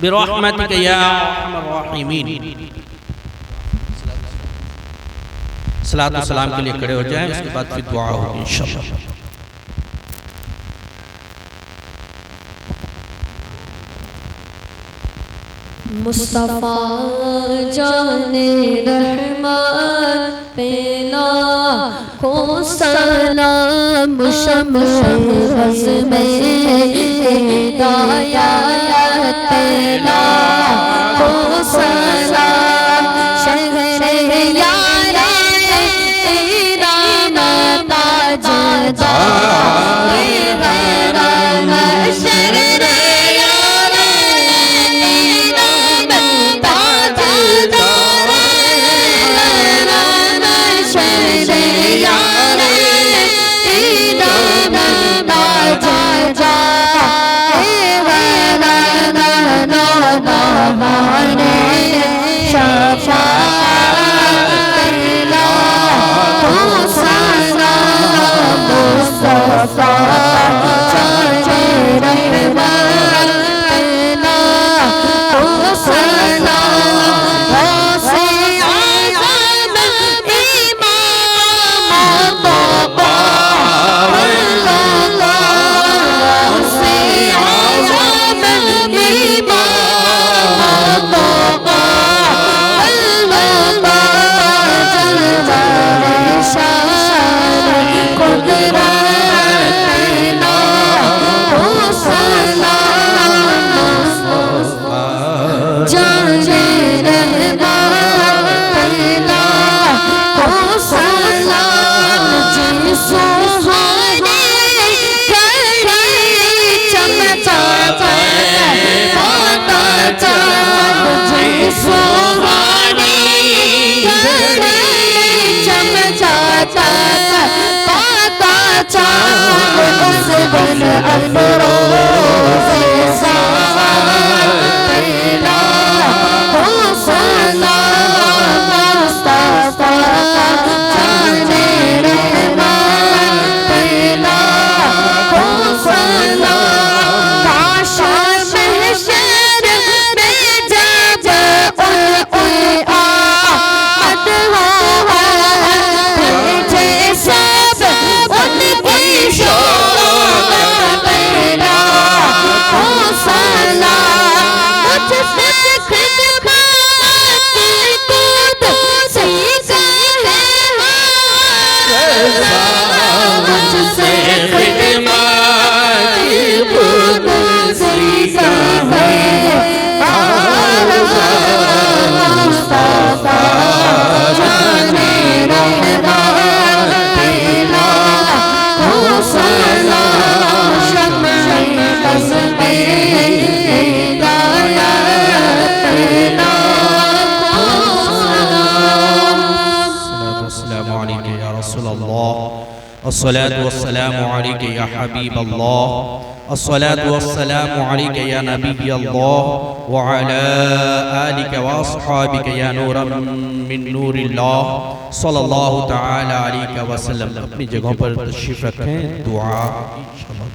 Speaker 1: बिरहमतिका या अरहमर राहिमीन। सलात व सलाम के लिए खड़े हो जाएं, उसके बाद फिर दुआ होगी इंशाअल्लाह।
Speaker 2: मुस्तफ़ा जाने रहमत पेला को सलाम शमशरस में हिदायत पेला को सलाम शहरे यारे इराम ताजदा मुस्तफा चांद उस दिन अफरोज़े साथ पहला हो सलाम मुस्तफा जाने रहमान पहला हो सलाम काशा महशर में जब उनकी आमद हो भेजे सब उनकी शोक पहला हो सलाम मुझसे खिदमत कुदसी कहे मुझसे खिदमत कुदसी कहे मुस्तफा जाने रहमान पहला हो सलाम शम्मे कस्मे हिदायत पहला हो सलाम
Speaker 1: अस्सलामु अलैका या रसूल अल्लाह अस्सलातु वस्सलामु अलैका या हबीब अल्लाह अस्सलातु वस्सलामु अलैका या नबी अल्लाह व अला आलिका व अस्हाबिका या नूरन मिन नूरिल्लाह सल्लल्लाहु तआला अलैहि वसल्लम। अपनी जगहों पर तशरीफ रखें, दुआ इंशाअल्लाह।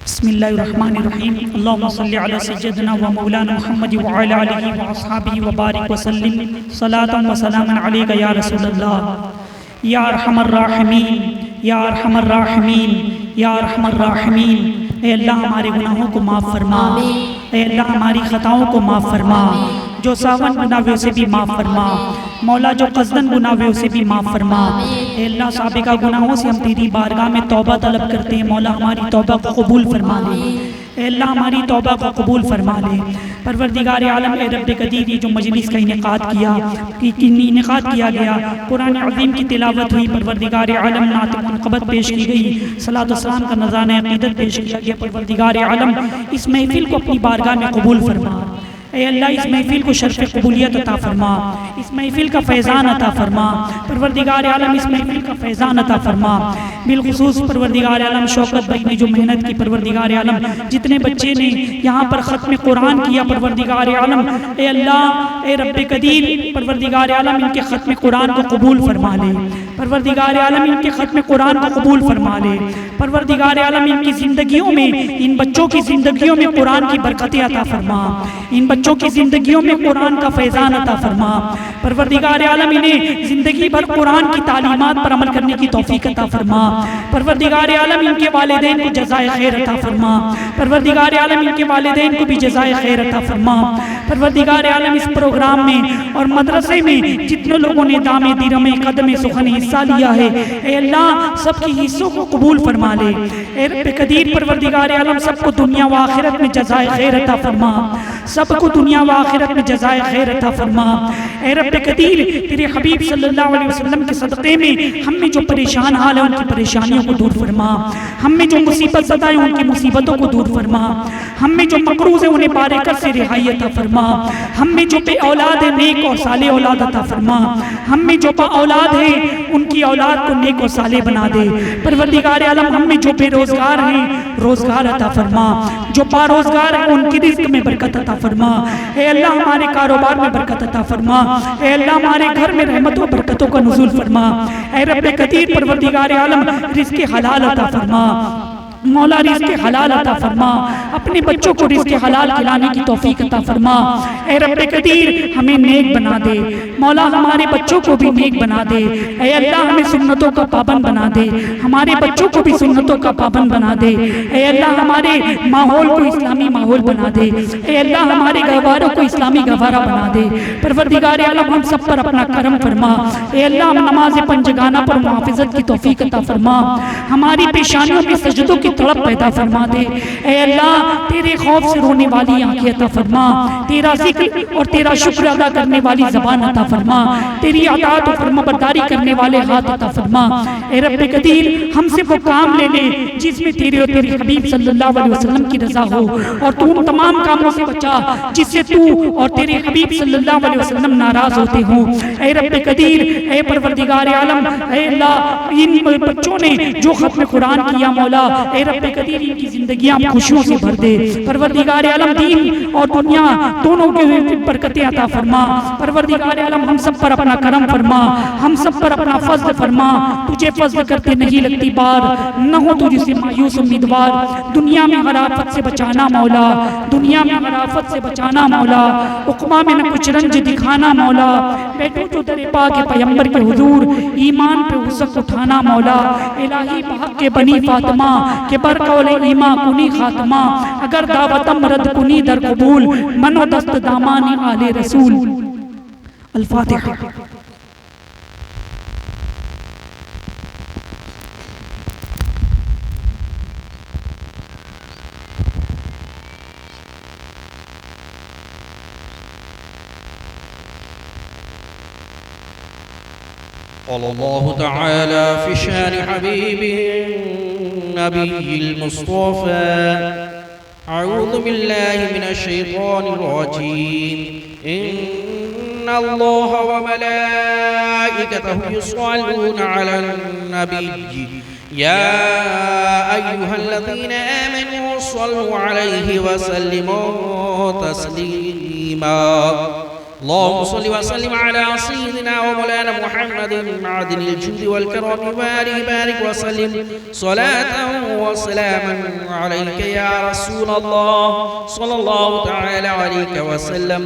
Speaker 4: बिस्मिल्लाहिर्रहमानिर्रहीम। अल्लाहुम्मा सल्लि अला सय्यदिना व मौलाना मुहम्मद व अला आलिहि व अस्हाबिहि व बारिक व सल्लिम सलातन व सलामन अलैका या रसूलल्लाह या अरहमर राहिमीन या अरहमर राहिमीन या अरहमर राहिमीन। ए अल्लाह हमारे गुनाहों को माफ़ फरमा, ए अल्लाह हमारी खताओं को माफ़ फरमा, जो सावन गुनाहों से भी माफ़ फरमा मौला, जो कस्दन गुनाहों से भी माफ़ फरमा। ए अल्लाह साबिका गुनाहों से हम तेरी बारगाह में तौबा तलब करते हैं, मौला हमारी तौबा को कबूल फरमा ले। ए अल्लाह हमारी तौबा को कबूल फरमा ले। परवरदिगार आलम ए रब्बे कदीर, ये जो मजलिस का इनेकाद किया गया, कुरान अज़ीम की तिलावत हुई, परवरदिगार आलम नात मुनक़बत पेश की गई, सलात व सलाम का नज़ारा अक़ीदत पेश किया गया। परवरदिगार आलम इस महफिल को अपनी बारगाह में कबूल फरमा। ए अल्लाह इस महफिल को शर्फ़ कबूलियत अता फरमा, इस महफिल का फैज़ान अता फरमा। परवरदिगार आलम इस महफिल का फैज़ान अता फरमा। बिलखुसूस परवरदिगार आलम शौकत भाई ने जो मेहनत की, परवरदिगार आलम जितने बच्चे ने यहाँ पर ख़त्म कुरान किया, परवरदिगार आलम ए अल्लाह ए रब्बे कदीर, परवरदिगार आलम इनके ख़त्म कुरान को कबूल फरमा ले। परवरदिगार आलम इनके ख़त्म कुरान को कबूल फरमा ले। परवरदिगार आलम इनकी ज़िंदगियों में, इन बच्चों की ज़िंदगियों में कुरान की बरकतें अता फरमा, इन बच्चों की ज़िंदगियों में कुरान का फैज़ान अता फरमा। परवरदिगार आलम इन्हें ज़िंदगी भर कुरान की तालीमात पर अमल करने की तौफीक अता फरमा। परवरदिगार आलम इनके वालिदैन को जज़ाए खैर अता फरमा। परवरदिगार आलम इनके वालिदैन को भी जज़ाए खैर अता फरमा। परवरदिगार आलम इस प्रोग्राम में और मदरसे में जितने लोगों ने दामे दिरमे कदमे सुखन हिस्सा लिया है, ए अल्लाह सबकी हिस्सों को कबूल फरमा ले। ए रब्बे कदीर, परवरदिगार आलम सबको दुनिया व आखिरत में जज़ाए खैर अता फरमा, सबको दुनिया व आखिरत में जज़ाए खैर अता फरमा। ए रब्बे कदीर, तेरे हबीब सल्लल्लाहु अलैहि वसल्लम के सदक़े में हम में जो परेशान हाल है उनकी परेशानियों को दूर फरमा, हम में जो मुसीबत ज़दा है उनकी मुसीबतों को दूर फरमा, हम में जो मकरूज़ है उन्हें बारिकर से रिहाई अता फरमा, हम में जो बे औलाद है नेक और साले औलाद अता फरमा, हम में जो बा औलाद है उनकी औलाद को नेक और साले बना दे। परवरदिगार आलम हम में जो बेरोजगार हैं रोजगार अता फरमा, जो बारोजगार हैं उनकी रिज़्क़ में बरकत अता फरमा। ए अल्लाह हमारे कारोबार में बरकत अता फरमा। ए अल्लाह हमारे घर में रहमतों बरकतों का नुज़ूल फरमा। ए रब्बे कदीर, परवरदिगार आलम रिज़्क़ हलाल अता फरमा, मौला रिज़्क़ हलाल अता फरमा, अपने बच्चों को रिज़्क़ हलाल खिलाने की तौफीक अता फरमा। ए रब्बे कदीर, हमें नेक बना दे मौला, हमारे बच्चों को भी नेक बना दे। ए अल्लाह हमें सुन्नतों का पाबंद बना दे, हमारे बच्चों को भी सुन्नतों का पाबंद बना दे। ए अल्लाह हमारे माहौल को इस्लामी माहौल बना दे। ए अल्लाह हमारे गहवारों को इस्लामी गहवारा बना दे। परवरदिगार आलम हम सब पर अपना करम फरमा। ए अल्लाह नमाज पंजगाना पर मुहाफ़िज़त की तौफीक अता फरमा, हमारी पेशानियों में सजदों की तड़प पैदा फरमा दे। ऐ अल्लाह तेरे खौफ से रोने वाली आंखें अता फरमा, तेरा जिक्र और तेरा शुक्र अदा करने वाली ज़बान अता फरमा, तेरी अताअत और फरमाबरदारी करने वाले हाथ अता फरमा। ऐ रब्बे कदीर हमसे वो काम ले ले जिसमें तेरे और तेरे हबीब सल्लल्लाहु अलैहि वसल्लम की रज़ा हो, और तू उन तमाम कामों से बचा जिससे तू और तेरे हबीब सल्लल्लाहु अलैहि वसल्लम नाराज होते हो। ऐ रब्बे कदीर, ऐ परवरदिगार आलम, ऐ अल्लाह इन बच्चों ने जो खत्म कुरान किया मौला, ऐ रब्बे कदीर इनकी जिंदगियां खुशियों से भर दे। परवरदिगार आलम दीन और दुनिया दोनों के बरकतें अता फरमा। परवरदिगार आलम हम सब पर अपना करम फरमा, हम सब पर अपना फज़्ल फरमा। तुझे फज़्ल करते नहीं लगती बार, न हो तुझसे मायूस उम्मीदवार। दुनिया में हर आफत से बचाना मौला, दुनिया में हर आफत से बचाना मौला। उक़बा में न कुछ रंज दिखाना मौला। बैठो तो दरे पाक के पैगंबर के हुजूर, ईमान पे उसक उठाना मौला। इलाही बहक के बनी फातिमा के बर कौले ईमा कुनी खातमा। अगर दावतम रद कुनी दर कबूल, मनो दस्त दामानी आले रसूल। अल-फातिहा।
Speaker 1: अल्लाह तआला फी शान हबीबिही नबील मुस्तफ़ा। अऊज़ु बिल्लाहि मिनश शैतानिर रजीम। इन्नल्लाह व मलाइकतहु युस्सल्लूना अलन नबी या अय्युहल्लज़ीना आमनू सल्लु अलैहि व सल्लिमू तस्लीमा। अल्लाहुम्मा सल्लि व सल्लिम अला सय्यिदिना व मौलाना मुहम्मदिन मअदिनिल जुदी वल करम व आलिहि बारिक व सल्लिम सलातन व सलामन अलैका या रसूलल्लाह सल्लल्लाहु तआला अलैहि व सल्लम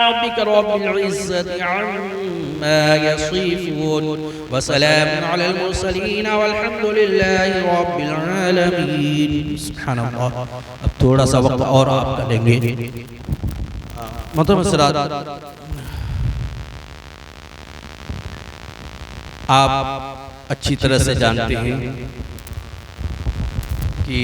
Speaker 1: रब्बिका रब्बिल इज्जति अम्मा यसिफून व सलामुन अलल मुरसलीन वल्हम्दुलिल्लाहि रब्बिल आलमीन। सुब्हानअल्लाह। अब थोड़ा सा वक्त और आप करेंगे। आप अच्छी तरह से जानते हैं कि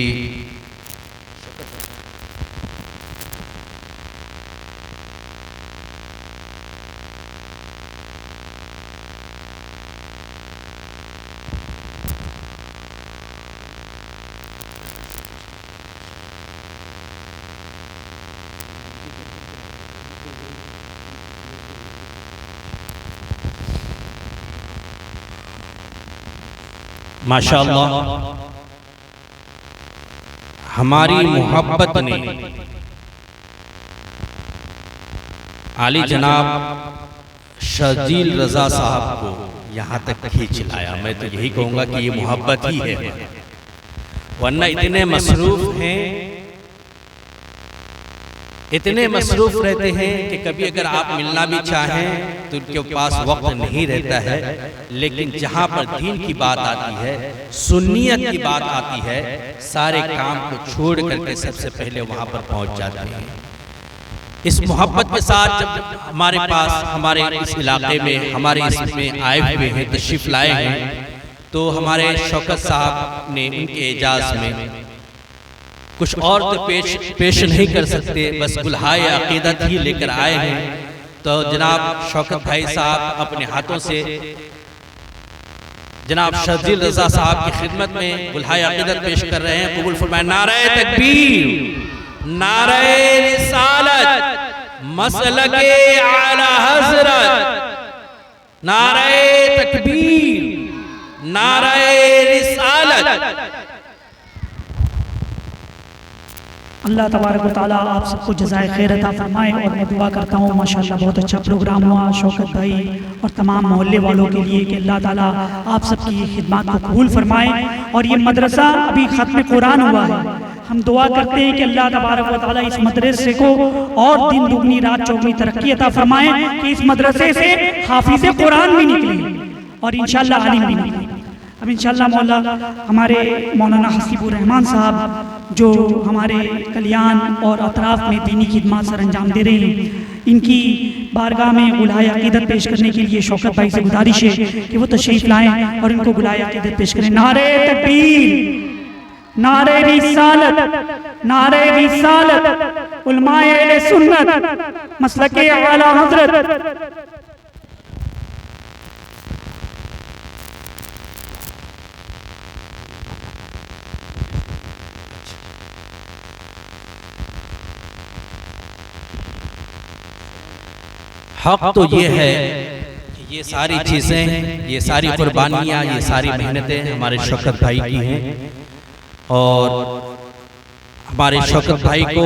Speaker 1: माशाअल्लाह हमारी मोहब्बत ने आली जनाब शजील रजा साहब को यहाँ तक खींच लाया। मैं तो यही कहूँगा कि ये मोहब्बत ही है, वरना इतने मसरूफ हैं, इतने मसरूफ रहते हैं कि कभी अगर आप मिलना भी चाहें तो उनके पास वक्त नहीं रहता है। लेकिन जहाँ पर दीन की बात आती है, सुन्नियत की बात आती है, सारे काम को छोड़ करके सबसे पहले वहाँ पर पहुँच जाते हैं। इस मोहब्बत के साथ जब हमारे पास, हमारे इस इलाके में, हमारे इसमें आए हुए हैं, तशरीफ लाए हैं, तो हमारे शौकत साहब ने उनके एजाज़ में कुछ और तो पेश नहीं कर सकते, बस गुलहाए अकीदत ही लेकर आए हैं। तो जनाब शौकत भाई साहब अपने हाथों से जनाब शजील रजा साहब की खिदमत में गुलहाए अकीदत पेश कर रहे हैं। कबूल फरमाएं। नारे तकबीर, नारे रिसालत, मसलके आला हज़रत, नारे तकबीर, नारे रिसालत।
Speaker 4: अल्लाह तबारक व तआला आप सबको जज़ाए खैर अता फरमाए। और मैं दुआ करता हूँ माशाअल्लाह बहुत अच्छा प्रोग्राम हुआ शौकत भाई और तमाम मोहल्ले वालों के लिए कि अल्लाह ताला आप सबकी ये खिदमत को कबूल फरमाए। और ये मदरसा अभी ख़त्म कुरान हुआ है, हम दुआ करते हैं कि अल्लाह तबारक व तआला इस मदरसे को और दिन दुगनी रात चौगनी तरक्की अता फरमाए कि इस मदरसे से हाफिज़ कुरान भी निकले और इंशाअल्लाह आलिम भी निकले। अब इंशाअल्लाह मौला हमारे मौलाना हसीबुर रहमान साहब जो हमारे कल्याण और अतराफ़ में दीनी खिदमत सर अंजाम दे रहे हैं, इनकी बारगाह में गुलाए अकीदत पेश करने के लिए शौकत भाई से गुजारिश है कि वो तशरीफ़ लाएँ और इनको गुलाए अकीदत पेश करें। नारे तकबीर, नारे रिसालत, नारे रिसालत, उलमाए अहले सुन्नत, मसलके आला हजरत।
Speaker 1: हक तो ये है कि ये सारी चीज़ें, ये सारी कुर्बानियाँ, ये सारी मेहनतें हमारे शौकत भाई की हैं और हमारे शौकत भाई को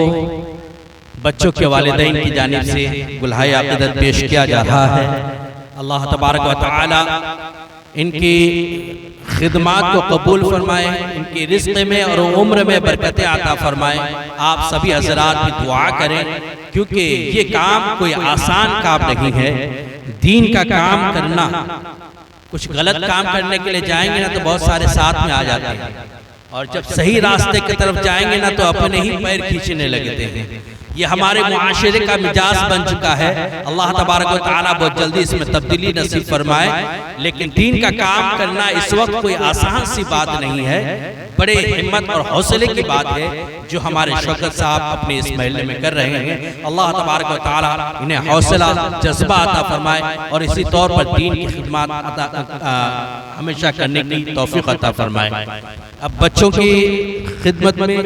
Speaker 1: बच्चों के वालिदैन की जानिब से गुलहाए अक़ीदत पेश किया जा रहा है। अल्लाह तबारक व तआला इनकी खिदमात को कबूल फरमाए, इनकी रिज़्क़ में और उम्र में बरकतें अता फरमाए। आप सभी हज़रात भी दुआ करें, क्योंकि ये काम कोई आसान काम नहीं है। दीन का काम करना, कुछ गलत काम करने के लिए जाएंगे ना तो बहुत सारे साथ में आ जाते हैं, और जब सही रास्ते की तरफ जाएंगे ना तो अपने ही पैर खींचने लगते हैं। ये हमारे मुआशरे का मिजाज बन चुका है। अल्लाह तबारक व तआला बहुत जल्दी इसमें तब्दीली नसीब फरमाए। लेकिन दीन का काम करना इस वक्त कोई आसान सी बात नहीं है, बड़े हिम्मत और हौसले की बात है जो हमारे शौकत साहब अपने इस महल्ले में कर रहे हैं। अल्लाह तबारक व तआला इन्हें हौसला जज्बा अता फरमाए और इसी तौर पर दीन की खिदमत हमेशा करने की तौफीक अता फरमाए। अब बच्चों की खिदमत में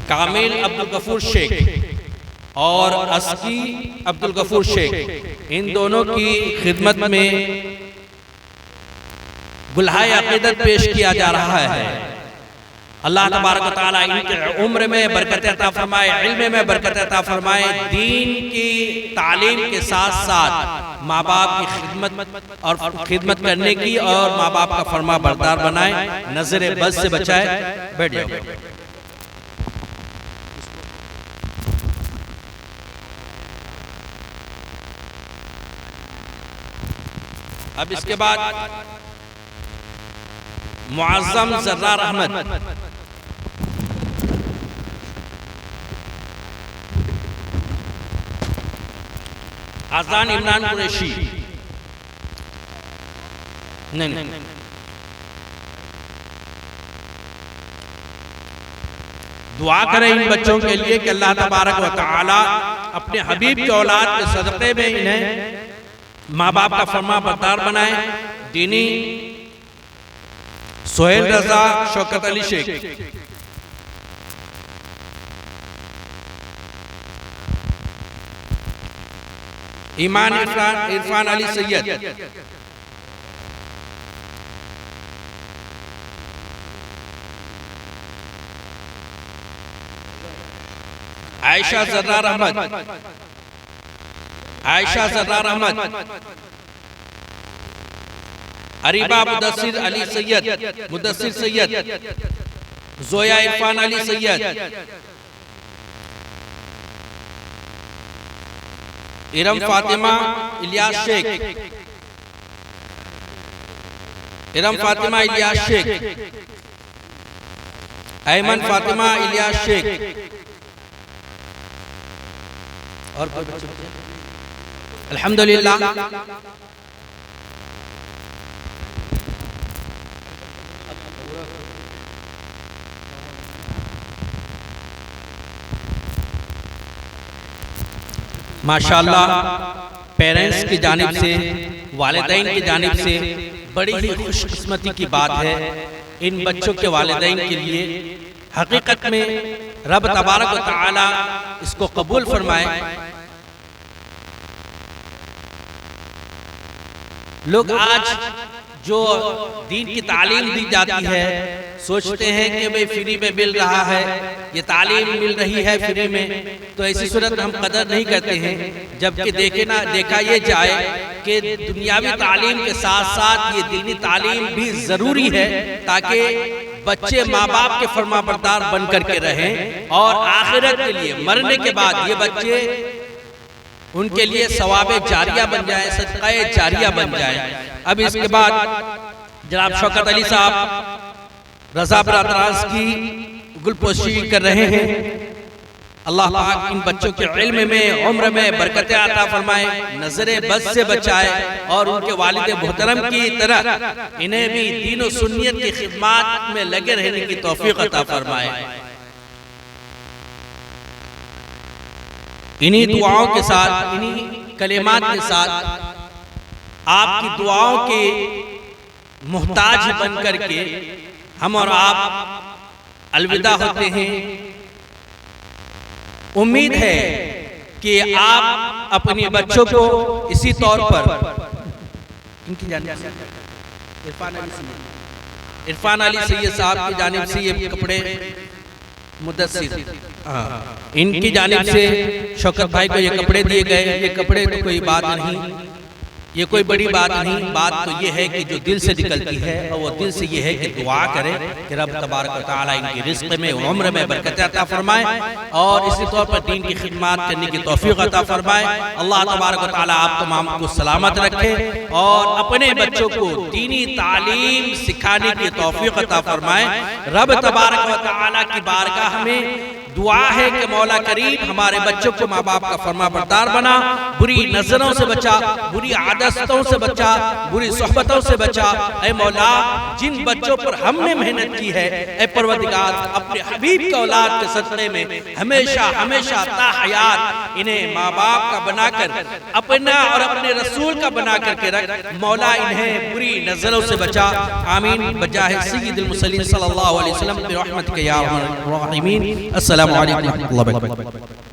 Speaker 1: कामिल अब्दुल गफूर शेख और अस्की अब्दुल गफूर शेख, इन दोनों की खिदमत में गुलहाए अक़ीदत पेश किया जा रहा है। अल्लाह तबारक व तआला इनके उम्र में बरकत अता फरमाए, इल्म में बरकत अता फरमाए, दीन की तालीम के साथ साथ माँ बाप की खिदमत करने की और माँ बाप का फरमा बरदार बनाए, नजर बद से बचाए। बैठ जाओ। अब इसके बाद मुअज़्ज़म ज़र्रार अहमद, आज़ान इमरान कुरैशी, नहीं दुआ करें इन बच्चों के लिए कि अल्लाह तबारक व तआला अपने हबीब की औलाद के सदक़े में इन्हें माँ बाप का फरमा बरदार बनाए। दीनी सोहेल रजा शौकत अली शेख, ईमान इरफान अली सैयद, आयशा ज़र्रार अहमद, आयशा ज़र्रार अहमद, अरीबा मुदस्सिर अली सैयद, मुदस्सिर सैयद, जोया इरफान अली सैयद, इरम फातिमा इलियास शेख, इरम फातिमा इलियास शेख, ऐमन फातिमा इलियास शेख और अल्हम्दुलिल्लाह माशाअल्लाह पेरेंट्स की जानिब से, वालिदैन की जानिब से बड़ी ही खुशकिस्मती की बात है। इन बच्चों के वालिदैन के लिए हकीकत में रब तबारक व तआला इसको कबूल फरमाए। लोग आज जो दीन की तालीम दी जाती है सोचते हैं कि भाई फ्री में मिल रहा है, ये तालीम मिल रही है फ्री में, तो ऐसी सूरत में हम कदर नहीं करते हैं। जबकि देखा ये जाए कि दुनियावी तालीम के साथ साथ ये दीनी तालीम भी जरूरी है, ताकि बच्चे माँ बाप के फरमा बरदार बन करके रहें और आखिरत के लिए मरने के बाद ये बच्चे उनके लिए सवाबे जारिया बन जाए, सदक़ाए जारिया बन जाए। अब इसके बाद जनाब शौकत अली साहब रजा बरादराज की गुलपोशी कर रहे हैं। अल्लाह पाक इन बच्चों के इल्म में, उम्र में बरकतें अता फरमाए, नजरे बद से बचाए और उनके वालिद मोहतरम की तरह इन्हें भी दीन और सुन्नियत की खिदमत में लगे रहने की तौफीक अता फरमाए। इन्हीं दुआओं के साथ, इन्हीं कलेमात के साथ आपकी दुआओं के मुहताज बन करके हम और आप अलविदा होते हैं। उम्मीद है कि आप अपने बच्चों को इसी तौर पर इनकी जानिब से इरफान अली सैयद साहब की जानिब से ये कपड़े मुद्दस्सिर, इनकी जानिब से शौकत भाई को ये कपड़े दिए गए। ये कपड़े तो कोई बात नहीं, ये कोई बड़ी बात नहीं। बात तो ये है कि जो दिल से निकलती है और वो दिल से ये है कि दुआ करें कि रब तबारक व तआला इनकी रिज़्क़ में, उम्र में बरकत अता फरमाए और इसी तौर पर दीन की खिदमत करने की तौफीक अता फरमाए। अल्लाह तबारक व तआला आप तमाम को सलामत रखे और अपने बच्चों को दीनी तालीम सिखाने की तौफीक अता फरमाए। रब तबारक व तआला की बारगाह में दुआ है कि मौला करीम हमारे बच्चों को माँ बाप का फरमाबरदार बना, बुरी नजरों से बचा, बुरी आदतों से बचा, बुरी सोहबतों से बचा। ऐ मौला, जिन बच्चों पर हमने मेहनत की है, ऐ परवरदिगार, अपने हबीब की औलाद के सदक़े में हमेशा हमेशा ताहयात इन्हें माँ बाप का बनाकर, अपना और अपने रसूल का बना करके रख। मौला इन्हें बुरी नजरों से बचा। आमीन बजाहे सय्यिदुल मुरसलीन सल्लल्लाहु अलैहि वसल्लम बिरहमतिका या अरहमर राहिमीन। अस्सलामु अलैकुम व रहमतुल्लाहि व बरकातुहू।